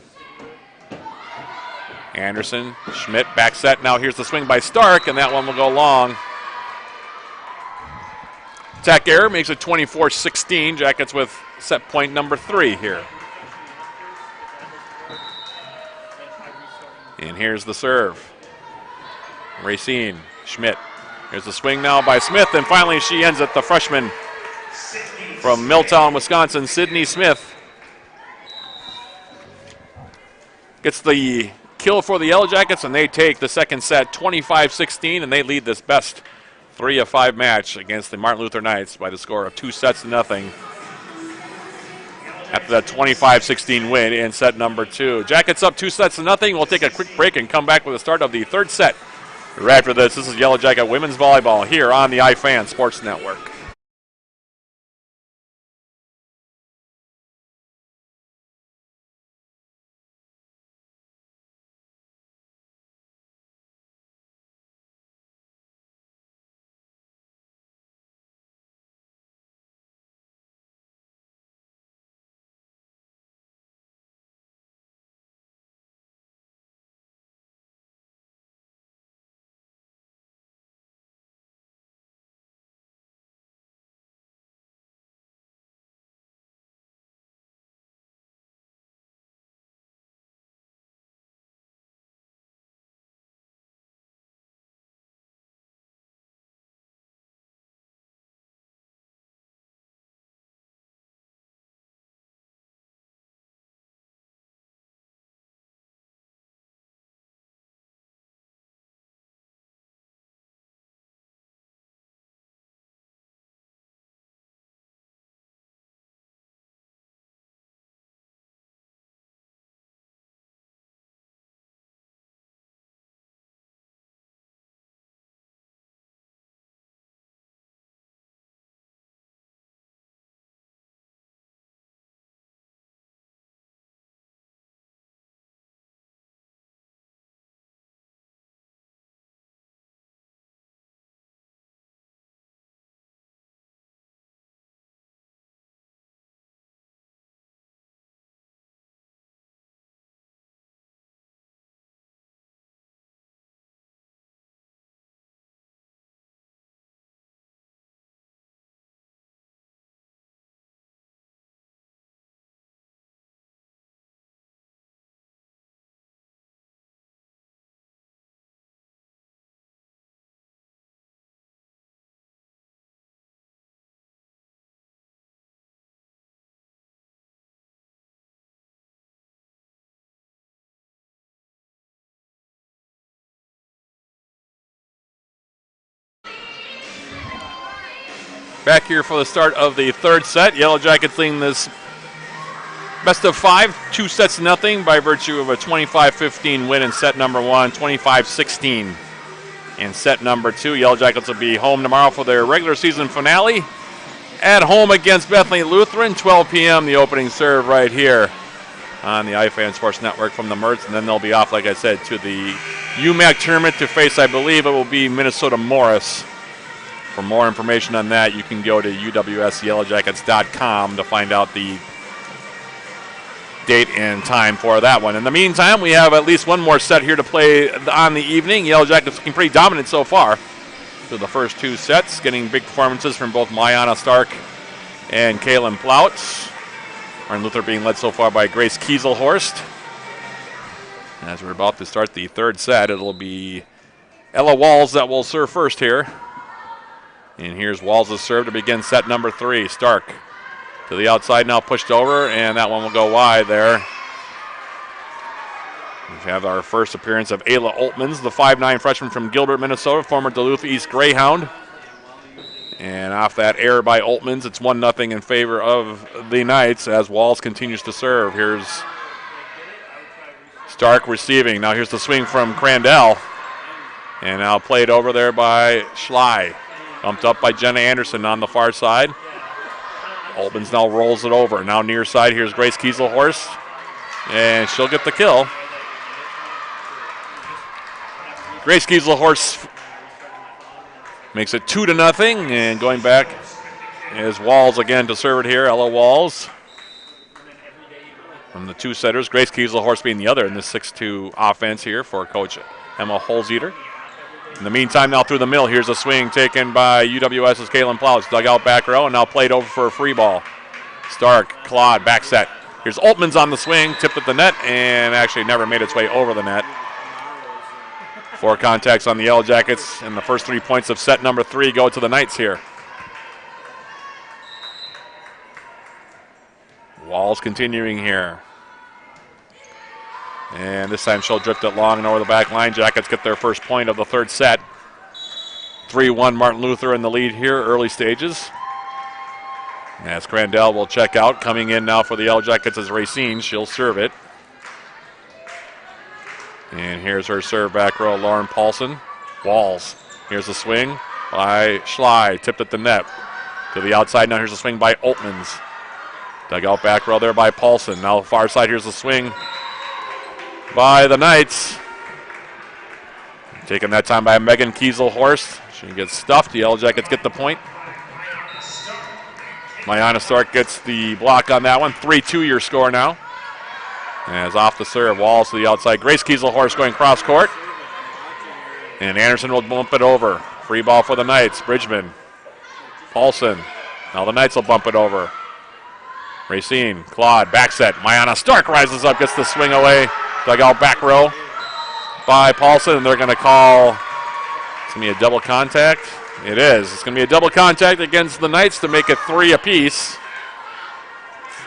Anderson, Schmidt, back set. Now here's the swing by Stark, and that one will go long. Attack error makes it 24-16. Jackets with set point number 3 here. And here's the serve. Racine, Schmidt. Here's the swing now by Smith, and finally she ends it, the freshman from Milltown, Wisconsin, Sydney Smith. Gets the kill for the Yellow Jackets, and they take the second set 25-16, and they lead this best 3 of 5 match against the Martin Luther Knights by the score of 2-0 after that 25-16 win in set number 2. Jackets up 2-0. We'll take a quick break and come back with the start of the third set. Right after this is Yellow Jacket Women's Volleyball here on the iFan Sports Network. Back here for the start of the third set. Yellow Jackets leading this best of 5, 2 sets to nothing by virtue of a 25-15 win in set number 1, 25-16 in set number 2. Yellow Jackets will be home tomorrow for their regular season finale at home against Bethany Lutheran, 12 p.m. the opening serve right here on the iFan Sports Network from the Mertz, and then they'll be off, like I said, to the UMAC tournament to face, I believe it will be Minnesota Morris. For more information on that, you can go to uwsyellowjackets.com to find out the date and time for that one. In the meantime, we have at least one more set here to play on the evening. Yellow Jackets looking pretty dominant so far through the first 2 sets, getting big performances from both Mayana Stark and Kaylin Plautz. Martin Luther being led so far by Grace Kieselhorst. As we're about to start the third set, it'll be Ella Walls that will serve first here. And here's Walls' serve to begin set number 3. Stark to the outside now, pushed over, and that one will go wide there. We have our first appearance of Ayla Oltmans, the 5'9 freshman from Gilbert, Minnesota, former Duluth East Greyhound. And off that error by Oltmans, it's 1-0 in favor of the Knights as Walls continues to serve. Here's Stark receiving. Now here's the swing from Crandell. And now played over there by Schley. Bumped up by Jenna Anderson on the far side. Oltmans now rolls it over. Now near side, here's Grace Kieselhorst. And she'll get the kill. Grace Kieselhorst makes it 2-0. And going back is Walls again to serve it here. Ella Walls from the 2 setters. Grace Kieselhorst being the other in this 6-2 offense here for Coach Emma Holzeder. In the meantime, now through the middle, here's a swing taken by UWS's Kaylin Plautz. Dug out back row and now played over for a free ball. Stark, Claude, back set. Here's Oltmans on the swing, tipped at the net, and actually never made its way over the net. 4 contacts on the Yellow Jackets, and the first 3 points of set number 3 go to the Knights here. Walls continuing here. And this time she'll drift it long and over the back line. Jackets get their first point of the third set. 3-1 Martin Luther in the lead here, early stages. As Crandell will check out. Coming in now for the Yellow Jackets is Racine. She'll serve it. And here's her serve back row, Lauren Paulson. Walls. Here's the swing by Schley. Tipped at the net. To the outside now. Here's the swing by Oltmans. Dug out back row there by Paulson. Now far side. Here's the swing by the Knights. Taken that time by Megan Kieselhorst. She gets stuffed. The Yellow Jackets get the point. Mayana Stark gets the block on that one. 3-2 your score now. As off the serve, Walls to the outside. Grace Kieselhorst going cross court. And Anderson will bump it over. Free ball for the Knights. Bridgman. Paulson. Now the Knights will bump it over. Racine. Claude. Back set. Mayana Stark rises up. Gets the swing away. Dug out back row by Paulson. And they're going to call. It's going to be a double contact. It is. It's going to be a double contact against the Knights to make it 3 apiece.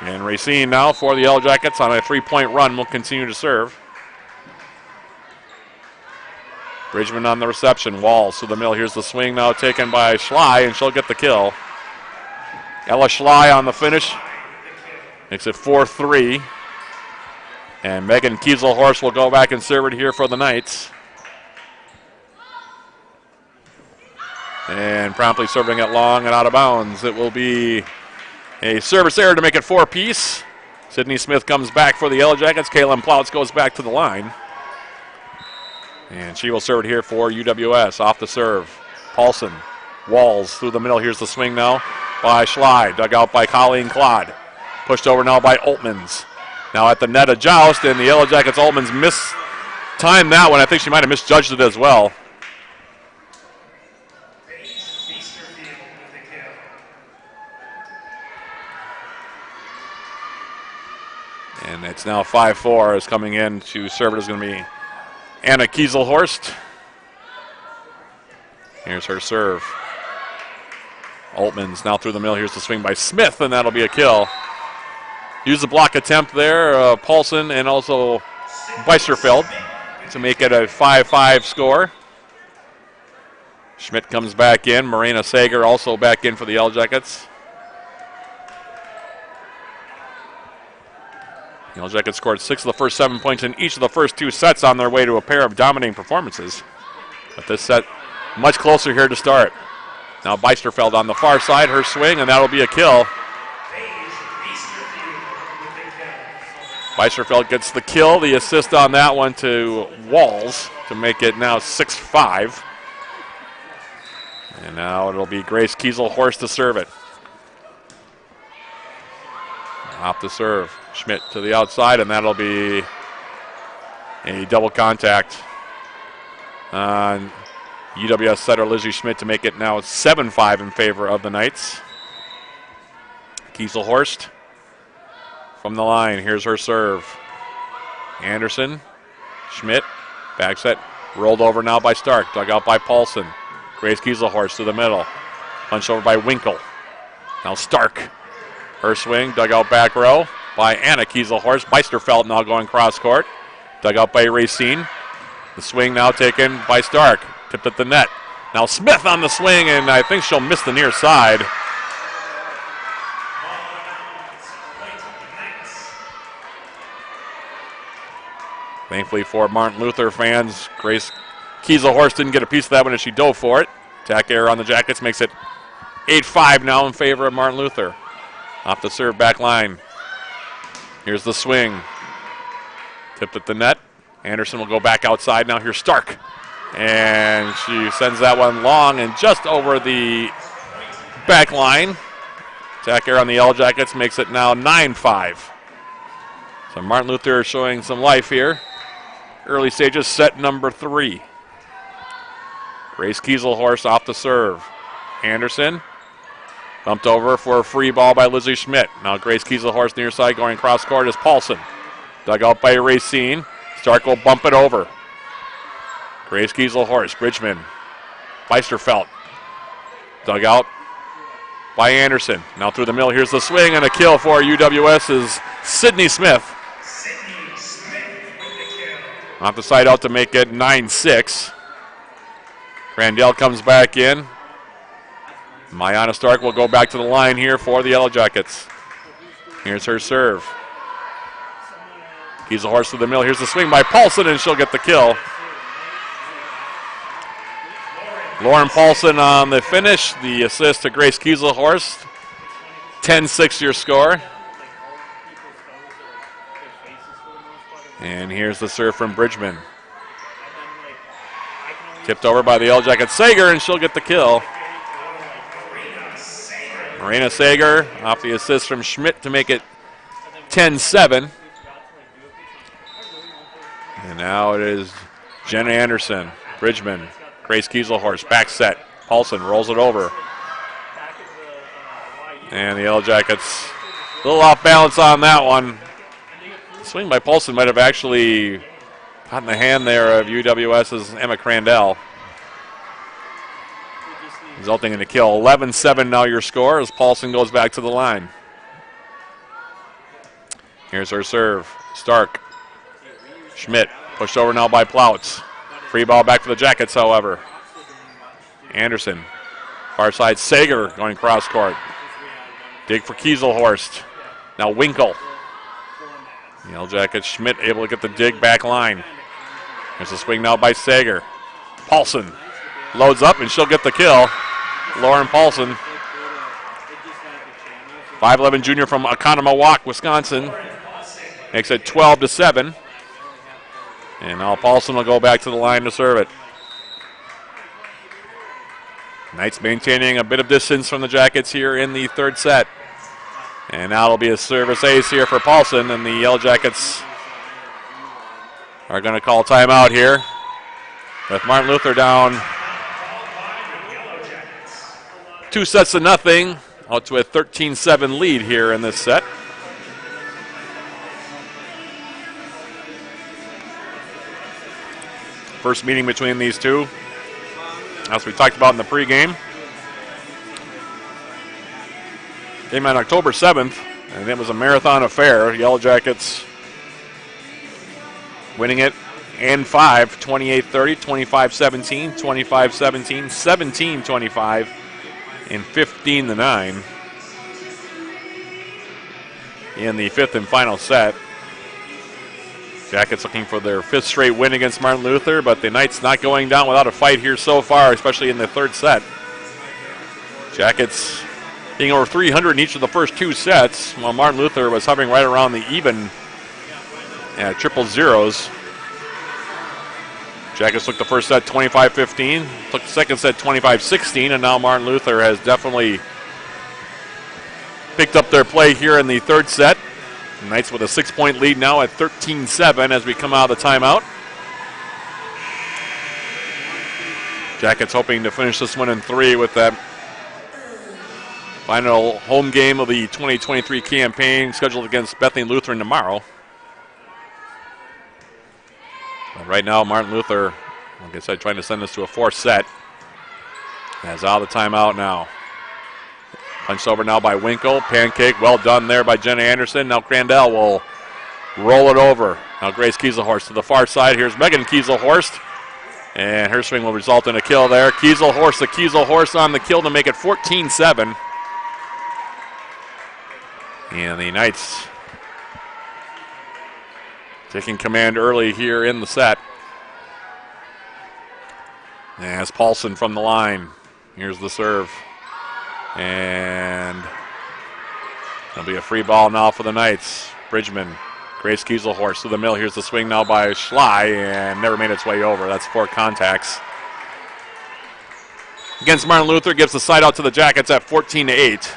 And Racine now for the Yellow Jackets on a 3-point run will continue to serve. Bridgman on the reception. Walls to the middle. Here's the swing now taken by Schley, and she'll get the kill. Ella Schley on the finish. Makes it 4-3. And Megan Kieselhorst will go back and serve it here for the Knights. And promptly serving it long and out of bounds. It will be a service error to make it 4-piece. Sydney Smith comes back for the Yellow Jackets. Kaylin Plouts goes back to the line. And she will serve it here for UWS. Off the serve. Paulson. Walls through the middle. Here's the swing now by Schley. Dug out by Colleen Claude. Pushed over now by Oltmans. Now at the net a joust, and the Yellow Jackets Oltmans mistimed that one. I think she might have misjudged it as well. And it's now 5-4 is coming in to serve it is going to be Anna Kieselhorst. Here's her serve. Oltmans now through the middle. Here's the swing by Smith, and that'll be a kill. Use the block attempt there, Paulson and also Weisterfeld to make it a 5-5 score. Schmidt comes back in. Marina Sager also back in for the Yellow Jackets. Yellow Jackets scored 6 of the first 7 points in each of the first 2 sets on their way to a pair of dominating performances. But this set much closer here to start. Now Beisterfeld on the far side, her swing, and that'll be a kill. Beisterfeld gets the kill, the assist on that one to Walls to make it now 6-5. And now it'll be Grace Kieselhorst to serve it. Off the serve. Schmidt to the outside, and that'll be a double contact on UWS setter Lizzie Schmidt to make it now 7-5 in favor of the Knights. Kieselhorst from the line. Here's her serve. Anderson, Schmidt, back set, rolled over now by Stark, dug out by Paulson. Grace Kieselhorst to the middle, punched over by Winkle. Now Stark, her swing, dug out back row by Anna Kieselhorst. Beisterfeld now going cross court, dug out by Racine. The swing now taken by Stark, tipped at the net. Now Smith on the swing, and I think she'll miss the near side. Thankfully for Martin Luther fans, Grace Kieselhorst didn't get a piece of that one as she dove for it. Attack error on the Jackets makes it 8-5 now in favor of Martin Luther. Off the serve back line. Here's the swing. Tipped at the net. Anderson will go back outside now. Here's Stark. And she sends that one long and just over the back line. Attack error on the Yellow Jackets makes it now 9-5. So Martin Luther showing some life here. Early stages, set number 3. Grace Kieselhorst off the serve. Anderson bumped over for a free ball by Lizzie Schmidt. Now Grace Kieselhorst near side going cross court is Paulson. Dug out by Racine. Stark will bump it over. Grace Kieselhorst, Bridgman, Beisterfeld. Dug out by Anderson. Now through the middle, here's the swing, and a kill for UWS's Sydney Smith. Off the side out to make it 9-6. Crandell comes back in. Mayana Stark will go back to the line here for the Yellow Jackets. Here's her serve. Kieselhorst to the middle. Here's the swing by Paulson, and she'll get the kill. Lauren Paulson on the finish, the assist to Grace Kieselhorst. 10-6 your score. And here's the serve from Bridgman. Tipped over by the Yellow Jackets Sager, and she'll get the kill. Marina Sager off the assist from Schmidt to make it 10-7. And now it is Jenna Anderson, Bridgman, Grace Kieselhorst, back set. Paulson rolls it over. And the Yellow Jackets a little off balance on that one. The swing by Paulson might have actually caught in the hand there of UWS's Emma Crandell, resulting in a kill. 11-7 now your score as Paulson goes back to the line. Here's her serve. Stark. Schmidt pushed over now by Plautz. Free ball back for the Jackets, however. Anderson. Far side, Sager going cross court. Dig for Kieselhorst. Now Winkle. Yellow Jackets, Schmidt able to get the dig back line. There's a swing now by Sager. Paulson loads up and she'll get the kill. Lauren Paulson. 5'11 junior from Oconomowoc, Wisconsin. Makes it 12-7. And now Paulson will go back to the line to serve it. Knights maintaining a bit of distance from the Jackets here in the third set. And now it'll be a service ace here for Paulson, and the Yellow Jackets are going to call timeout here with Martin Luther down 2-0, out to a 13-7 lead here in this set. First meeting between these two, as we talked about in the pregame. Came on October 7th, and it was a marathon affair. Yellow Jackets winning it and 5, 28-30, 25-17, 25-17, 17-25, and 15-9 in the fifth and final set. Jackets looking for their fifth straight win against Martin Luther, but the Knights not going down without a fight here so far, especially in the third set. Jackets being over 300 in each of the first two sets, while Martin Luther was hovering right around the even at triple zeros. Jackets took the first set 25-15, took the second set 25-16, and now Martin Luther has definitely picked up their play here in the third set. The Knights with a 6-point lead now at 13-7 as we come out of the timeout. Jackets hoping to finish this one in 3 with that final home game of the 2023 campaign scheduled against Bethany Lutheran tomorrow. But right now, Martin Luther, like I said, trying to send this to a fourth set. Has out of the timeout now. Punched over now by Winkle. Pancake, well done there by Jenna Anderson. Now Crandell will roll it over. Now Grace Kieselhorst to the far side. Here's Megan Kieselhorst. And her swing will result in a kill there. Kieselhorst on the kill to make it 14-7. And the Knights taking command early here in the set. As Paulson from the line. Here's the serve. And it'll be a free ball now for the Knights. Bridgman, Grace Kieselhorst to the middle. Here's the swing now by Schley, and never made its way over. That's 4 contacts. Against Martin Luther, gives the side out to the Jackets at 14-8.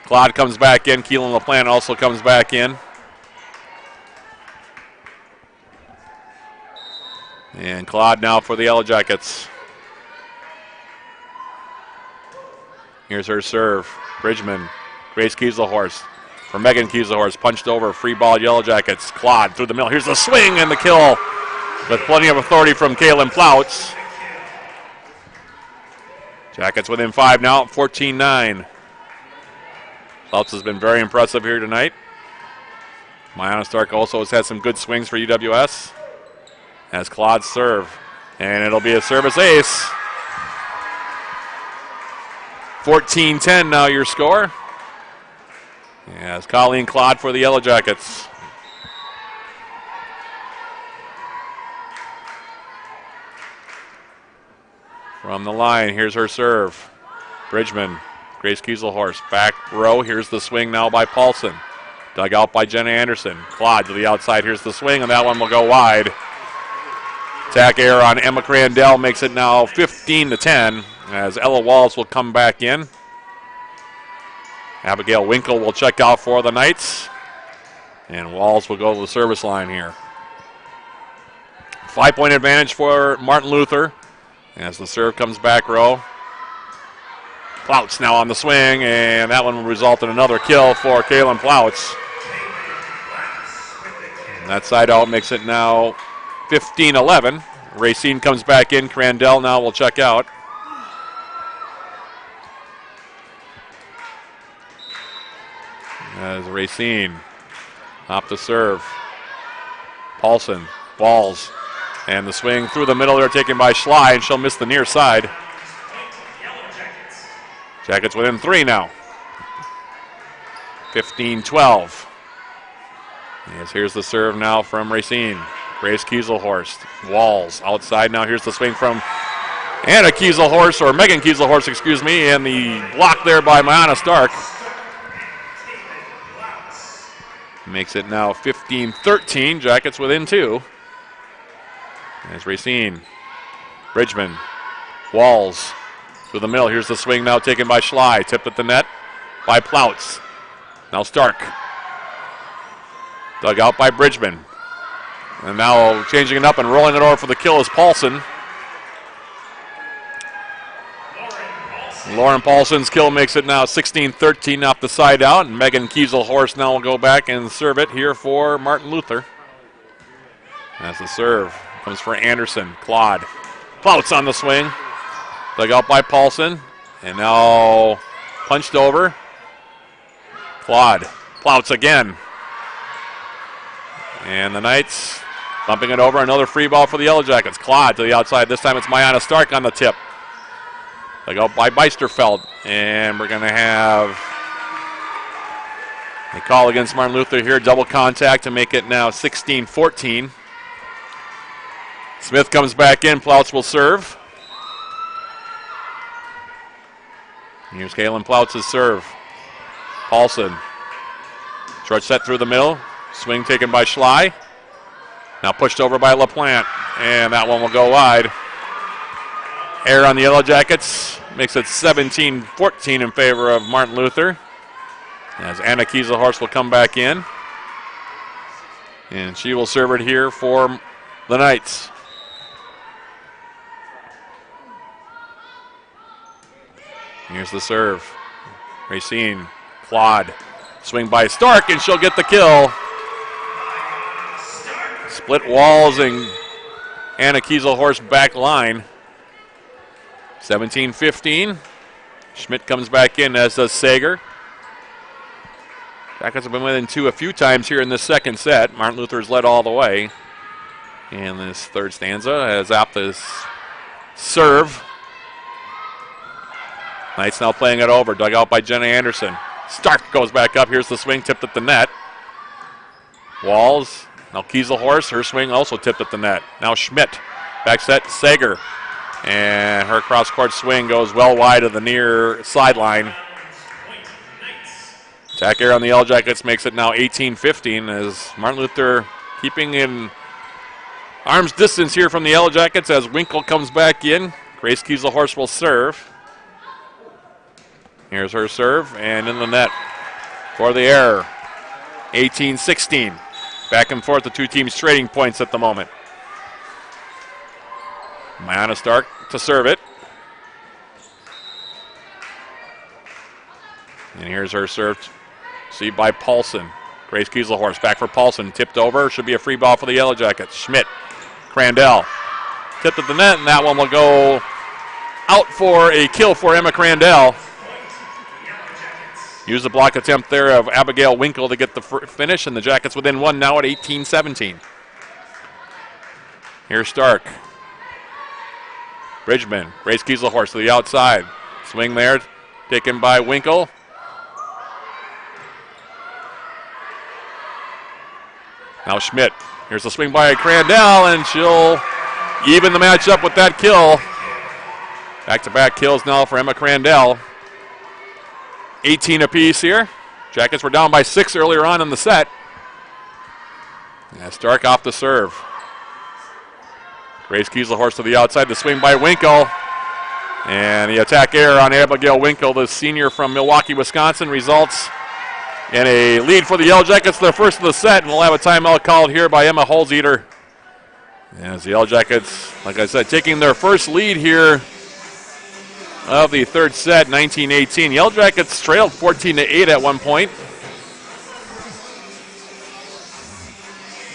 Claude comes back in. Keelan LaPlante also comes back in. And Claude now for the Yellow Jackets. Here's her serve. Bridgman, Grace Kieselhorst for Megan Kieselhorst. Punched over, free ball, Yellow Jackets. Claude through the middle. Here's the swing and the kill with plenty of authority from Kaylin Plautz. Jackets within 5 now, 14-9. Plautz has been very impressive here tonight. Mayana Stark also has had some good swings for UWS. As Claude serve. And it'll be a service ace. 14-10 now your score. As Colleen Claude for the Yellow Jackets. From the line, here's her serve. Bridgman, Grace Kieselhorst, back row. Here's the swing now by Paulson. Dug out by Jenna Anderson. Claude to the outside. Here's the swing, and that one will go wide. Attack error on Emma Crandell makes it now 15-10 as Ella Walls will come back in. Abigail Winkle will check out for the Knights. And Walls will go to the service line here. 5-point advantage for Martin Luther as the serve comes back row. Plouts now on the swing, and that one will result in another kill for Kaylin Plouts. And that side out makes it now 15-11. Racine comes back in. Crandell now will check out. As Racine off the serve. Paulson, Walls, and the swing through the middle there taken by Schley, and she'll miss the near side. Jackets within 3 now. 15-12. Yes, here's the serve now from Racine. Grace Kieselhorst. Walls outside now. Here's the swing from Anna Kieselhorst, or Megan Kieselhorst, excuse me, and the block there by Mayana Stark. Makes it now 15-13. Jackets within 2. As Racine. Bridgman. Walls. Through the middle. Here's the swing now taken by Schley. Tipped at the net by Plouts. Now Stark. Dug out by Bridgman. And now changing it up and rolling it over for the kill is Paulson. Lauren Paulson's kill makes it now 16-13 off the side out. And Megan Kieselhorst now will go back and serve it here for Martin Luther. As the serve comes for Anderson. Claude. Plouts on the swing. Dug out by Paulson. And now punched over. Claude. Plouts again. And the Knights bumping it over. Another free ball for the Yellow Jackets. Claude to the outside. This time it's Mayana Stark on the tip. Dug out by Beisterfeld. And we're going to have a call against Martin Luther here. Double contact to make it now 16-14. Smith comes back in. Plouts will serve. Here's Kaylin Plouts' serve. Paulson. Short set through the middle. Swing taken by Schley. Now pushed over by LaPlante. And that one will go wide. Error on the Yellow Jackets. Makes it 17-14 in favor of Martin Luther. As Anna Kieselhorst will come back in. And she will serve it here for the Knights. Here's the serve. Racine. Claude. Swing by Stark, and she'll get the kill. Split Walls and Anna Kieselhorst back line. 17-15. Schmidt comes back in, as does Sager. Jackets have been within 2 a few times here in this second set. Martin Luther's led all the way in this third stanza as Apta's serve. Knights now playing it over. Dug out by Jenna Anderson. Stark goes back up. Here's the swing, tipped at the net. Walls. Now Kieselhorst. Her swing also tipped at the net. Now Schmidt. Back set, Sager. And her cross-court swing goes well wide of the near sideline. Attack error on the Yellow Jackets makes it now 18-15 as Martin Luther keeping in arm's distance here from the Yellow Jackets as Winkle comes back in. Grace Kieselhorst will serve. Here's her serve, and in the net for the error. 18-16. Back and forth, the two teams trading points at the moment. Mayana Stark to serve it. And here's her serve, received by Paulson. Grace Kieselhorst back for Paulson, tipped over. Should be a free ball for the Yellow Jackets. Schmidt, Crandell, tipped at the net, and that one will go out for a kill for Emma Crandell. Use the block attempt there of Abigail Winkle to get the finish, and the Jackets within 1 now at 18-17. Here's Stark. Bridgman, Grace Kieselhorst to the outside. Swing there, taken by Winkle. Now Schmidt. Here's the swing by Crandell, and she'll even the match up with that kill. Back-to-back kills now for Emma Crandell. 18 apiece here. Jackets were down by 6 earlier on in the set. Stark off the serve. Grace Kieselhorst to the outside, the swing by Winkle. And the attack error on Abigail Winkle, the senior from Milwaukee, Wisconsin, results in a lead for the Yellow Jackets, their first of the set. And we'll have a timeout called here by Emma Holzeder. As the Yellow Jackets, like I said, taking their first lead here of the third set, 19-18. Yellow Jackets trailed 14-8 at one point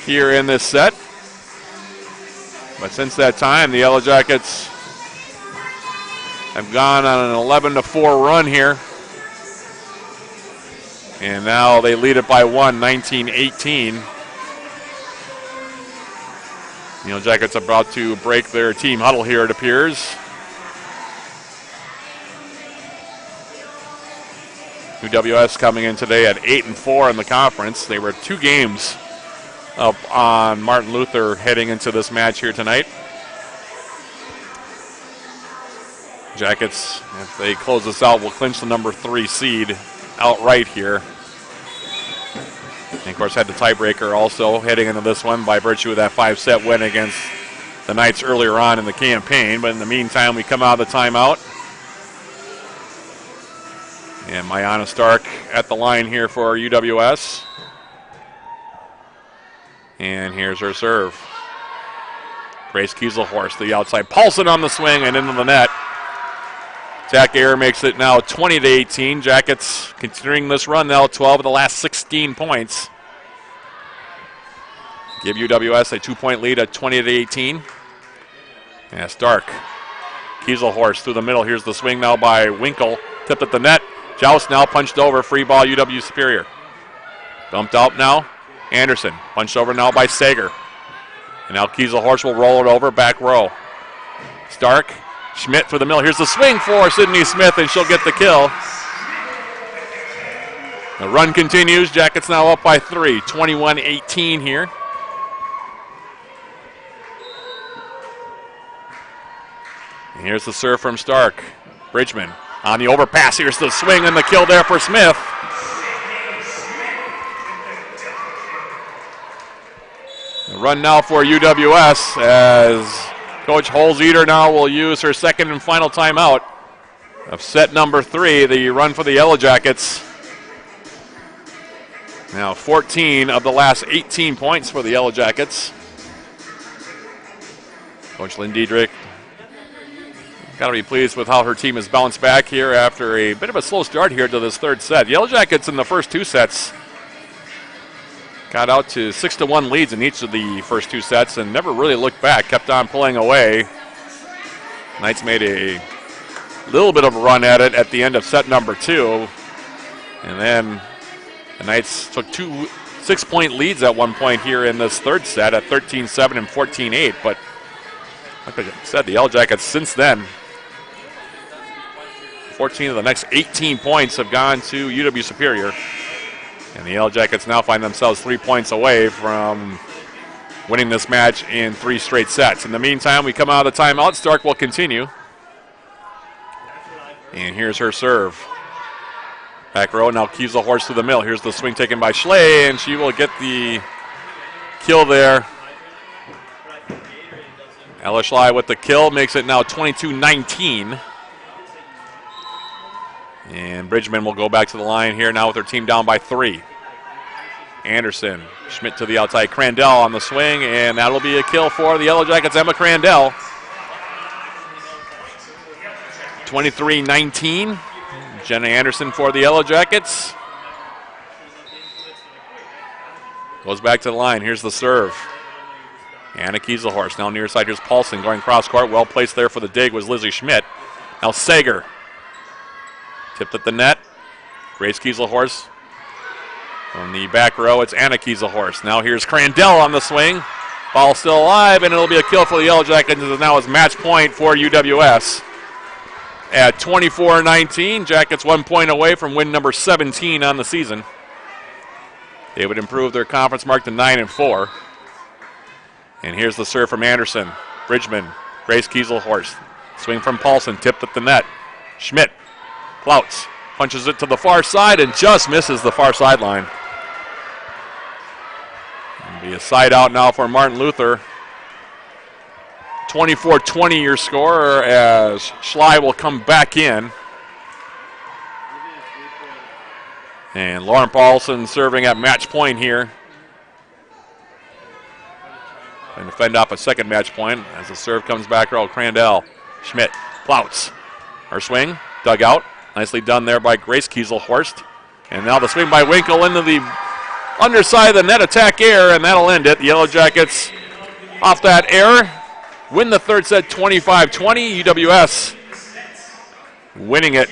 here in this set. But since that time, the Yellow Jackets have gone on an 11-4 run here. And now they lead it by 1, 19-18. The Yellow Jackets are about to break their team huddle here, it appears. UWS coming in today at 8-4 in the conference. They were 2 games up on Martin Luther heading into this match here tonight. Jackets, if they close this out, will clinch the number 3 seed outright here. And of course had the tiebreaker also heading into this one by virtue of that 5-set win against the Knights earlier on in the campaign. But in the meantime, we come out of the timeout. And Mayana Stark at the line here for UWS. And here's her serve. Grace Kieselhorst, the outside. Paulson on the swing and into the net. Attack error makes it now 20-18. Jackets continuing this run now, 12 of the last 16 points. Give UWS a 2-point lead at 20-18. Yeah, Stark. Kieselhorst through the middle. Here's the swing now by Winkle. Tipped at the net. Joust now punched over. Free ball, UW Superior. Dumped out now. Anderson. Punched over now by Sager. And now Kieselhorst will roll it over. Back row. Stark. Schmidt through the middle. Here's the swing for Sydney Smith, and she'll get the kill. The run continues. Jackets now up by 3. 21-18 here. And here's the serve from Stark. Bridgman on the overpass. Here's the swing and the kill there for Smith. The run now for UWS as Coach Holzeder now will use her second and final timeout of set number 3, the run for the Yellow Jackets. Now 14 of the last 18 points for the Yellow Jackets. Coach Lynn Diedrich got to be pleased with how her team has bounced back here after a bit of a slow start here to this third set. Yellow Jackets in the first 2 sets got out to 6-1 leads in each of the first 2 sets and never really looked back, kept on pulling away. Knights made a little bit of a run at it at the end of set number 2. And then the Knights took 2 6-point leads at one point here in this third set at 13-7 and 14-8. But like I said, the Yellow Jackets since then, 14 of the next 18 points have gone to UW Superior. And the Yellow Jackets now find themselves 3 points away from winning this match in 3 straight sets. In the meantime, we come out of the timeout. Stark will continue. And here's her serve. Back row, now Kieselhorst to the middle. Here's the swing taken by Schley, and she will get the kill there. Ella Schley with the kill, makes it now 22-19. And Bridgman will go back to the line here now with her team down by 3. Anderson, Schmidt to the outside, Crandell on the swing, and that'll be a kill for the Yellow Jackets, Emma Crandell. 23-19. Jenna Anderson for the Yellow Jackets. Goes back to the line. Here's the serve. Anna Kieselhorst now near side. Here's Paulson going cross court. Well placed there for the dig was Lizzie Schmidt. Now Sager. Tipped at the net. Grace Kieselhorst. On the back row, it's Anna Kieselhorst. Now here's Crandell on the swing. Ball still alive, and it'll be a kill for the Yellow Jackets. Now it's match point for UWS. At 24-19, Jackets 1 point away from win number 17 on the season. They would improve their conference mark to 9-4. And here's the serve from Anderson. Bridgman, Grace Kieselhorst. Swing from Paulson, tipped at the net. Schmidt, Plouts, punches it to the far side and just misses the far sideline. It'll be a side out now for Martin Luther. 24-20 your score as Schley will come back in. And Lauren Paulson serving at match point here. And defend off a second match point as the serve comes back. Earl Crandell. Schmidt, Plouts. Her swing, dug out. Nicely done there by Grace Kieselhorst. And now the swing by Winkle into the underside of the net, attack air, and that'll end it. The Yellow Jackets off that error win the third set 25-20. UWS winning it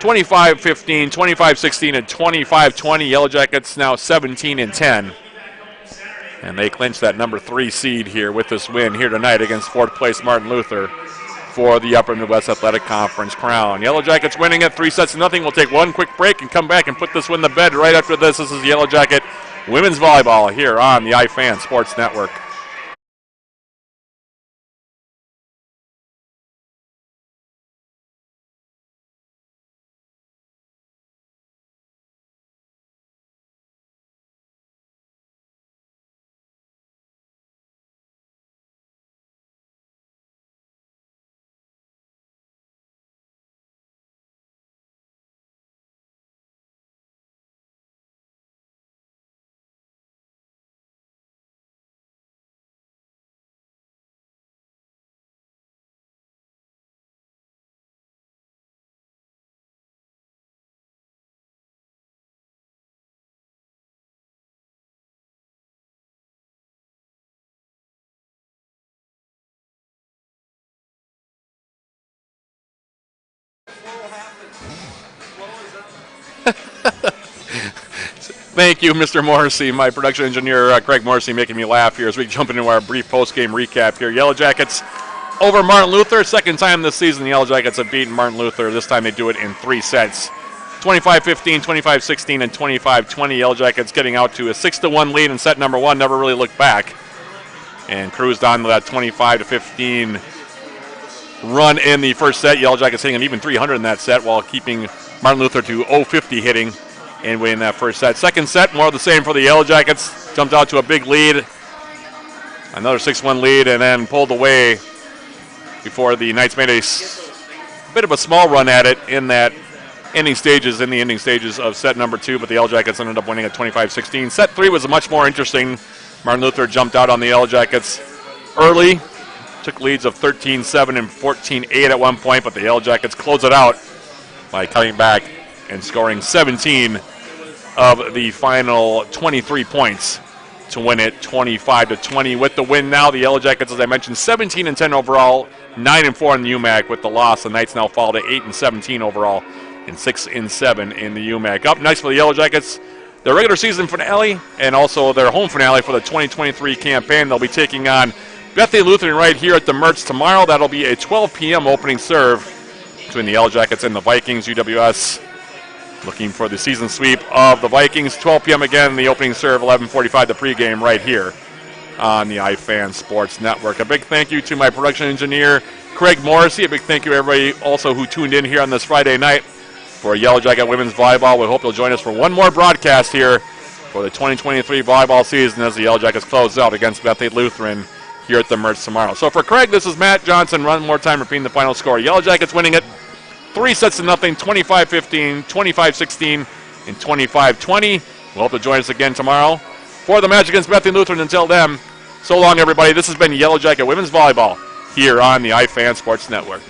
25-15, 25-16, and 25-20. Yellow Jackets now 17-10. And they clinch that number 3 seed here with this win here tonight against fourth place Martin Luther for the Upper Midwest Athletic Conference crown. Yellow Jackets winning it 3-0. We'll take one quick break and come back and put this one to bed right after this. This is Yellow Jacket Women's Volleyball here on the iFan Sports Network. Thank you, Mr. Morrissey, my production engineer, Craig Morrissey, making me laugh here as we jump into our brief post-game recap here. Yellow Jackets over Martin Luther. Second time this season the Yellow Jackets have beaten Martin Luther. This time they do it in 3 sets. 25-15, 25-16, and 25-20. Yellow Jackets getting out to a 6-1 lead in set number 1. Never really looked back and cruised on to that 25-15 run in the first set. Yellow Jackets hitting an even 300 in that set while keeping Martin Luther to 0-50 hitting and winning that first set. Second set, more of the same for the Yellow Jackets. Jumped out to a big lead. Another 6-1 lead and then pulled away before the Knights made a bit of a small run at it in the ending stages of set number 2, but the Yellow Jackets ended up winning at 25-16. Set 3 was much more interesting. Martin Luther jumped out on the Yellow Jackets early, took leads of 13-7 and 14-8 at one point, but the Yellow Jackets closed it out by coming back and scoring 17 of the final 23 points to win it 25-20. With the win now, the Yellow Jackets, as I mentioned, 17-10 overall, 9-4 in the UMAC. With the loss, the Knights now fall to 8-17 overall and 6-7 in the UMAC. Up next for the Yellow Jackets, their regular season finale and also their home finale for the 2023 campaign. They'll be taking on Bethany Lutheran right here at the Mertz tomorrow. That'll be a 12 p.m. opening serve between the Yellow Jackets and the Vikings. UWS looking for the season sweep of the Vikings. 12 p.m. again, the opening serve, 11:45 the pregame right here on the iFan Sports Network. A big thank you to my production engineer, Craig Morrissey. A big thank you to everybody also who tuned in here on this Friday night for Yellow Jacket Women's Volleyball. We hope you'll join us for one more broadcast here for the 2023 volleyball season as the Yellow Jackets close out against Bethany Lutheran here at the Mertz tomorrow. So for Craig, this is Matt Johnson. One more time, repeating the final score. Yellow Jackets winning it 3-0, 25-15, 25-16, and 25-20. We'll hope to join us again tomorrow for the match against Bethany Lutheran. Until then, so long, everybody. This has been Yellow Jacket Women's Volleyball here on the iFan Sports Network.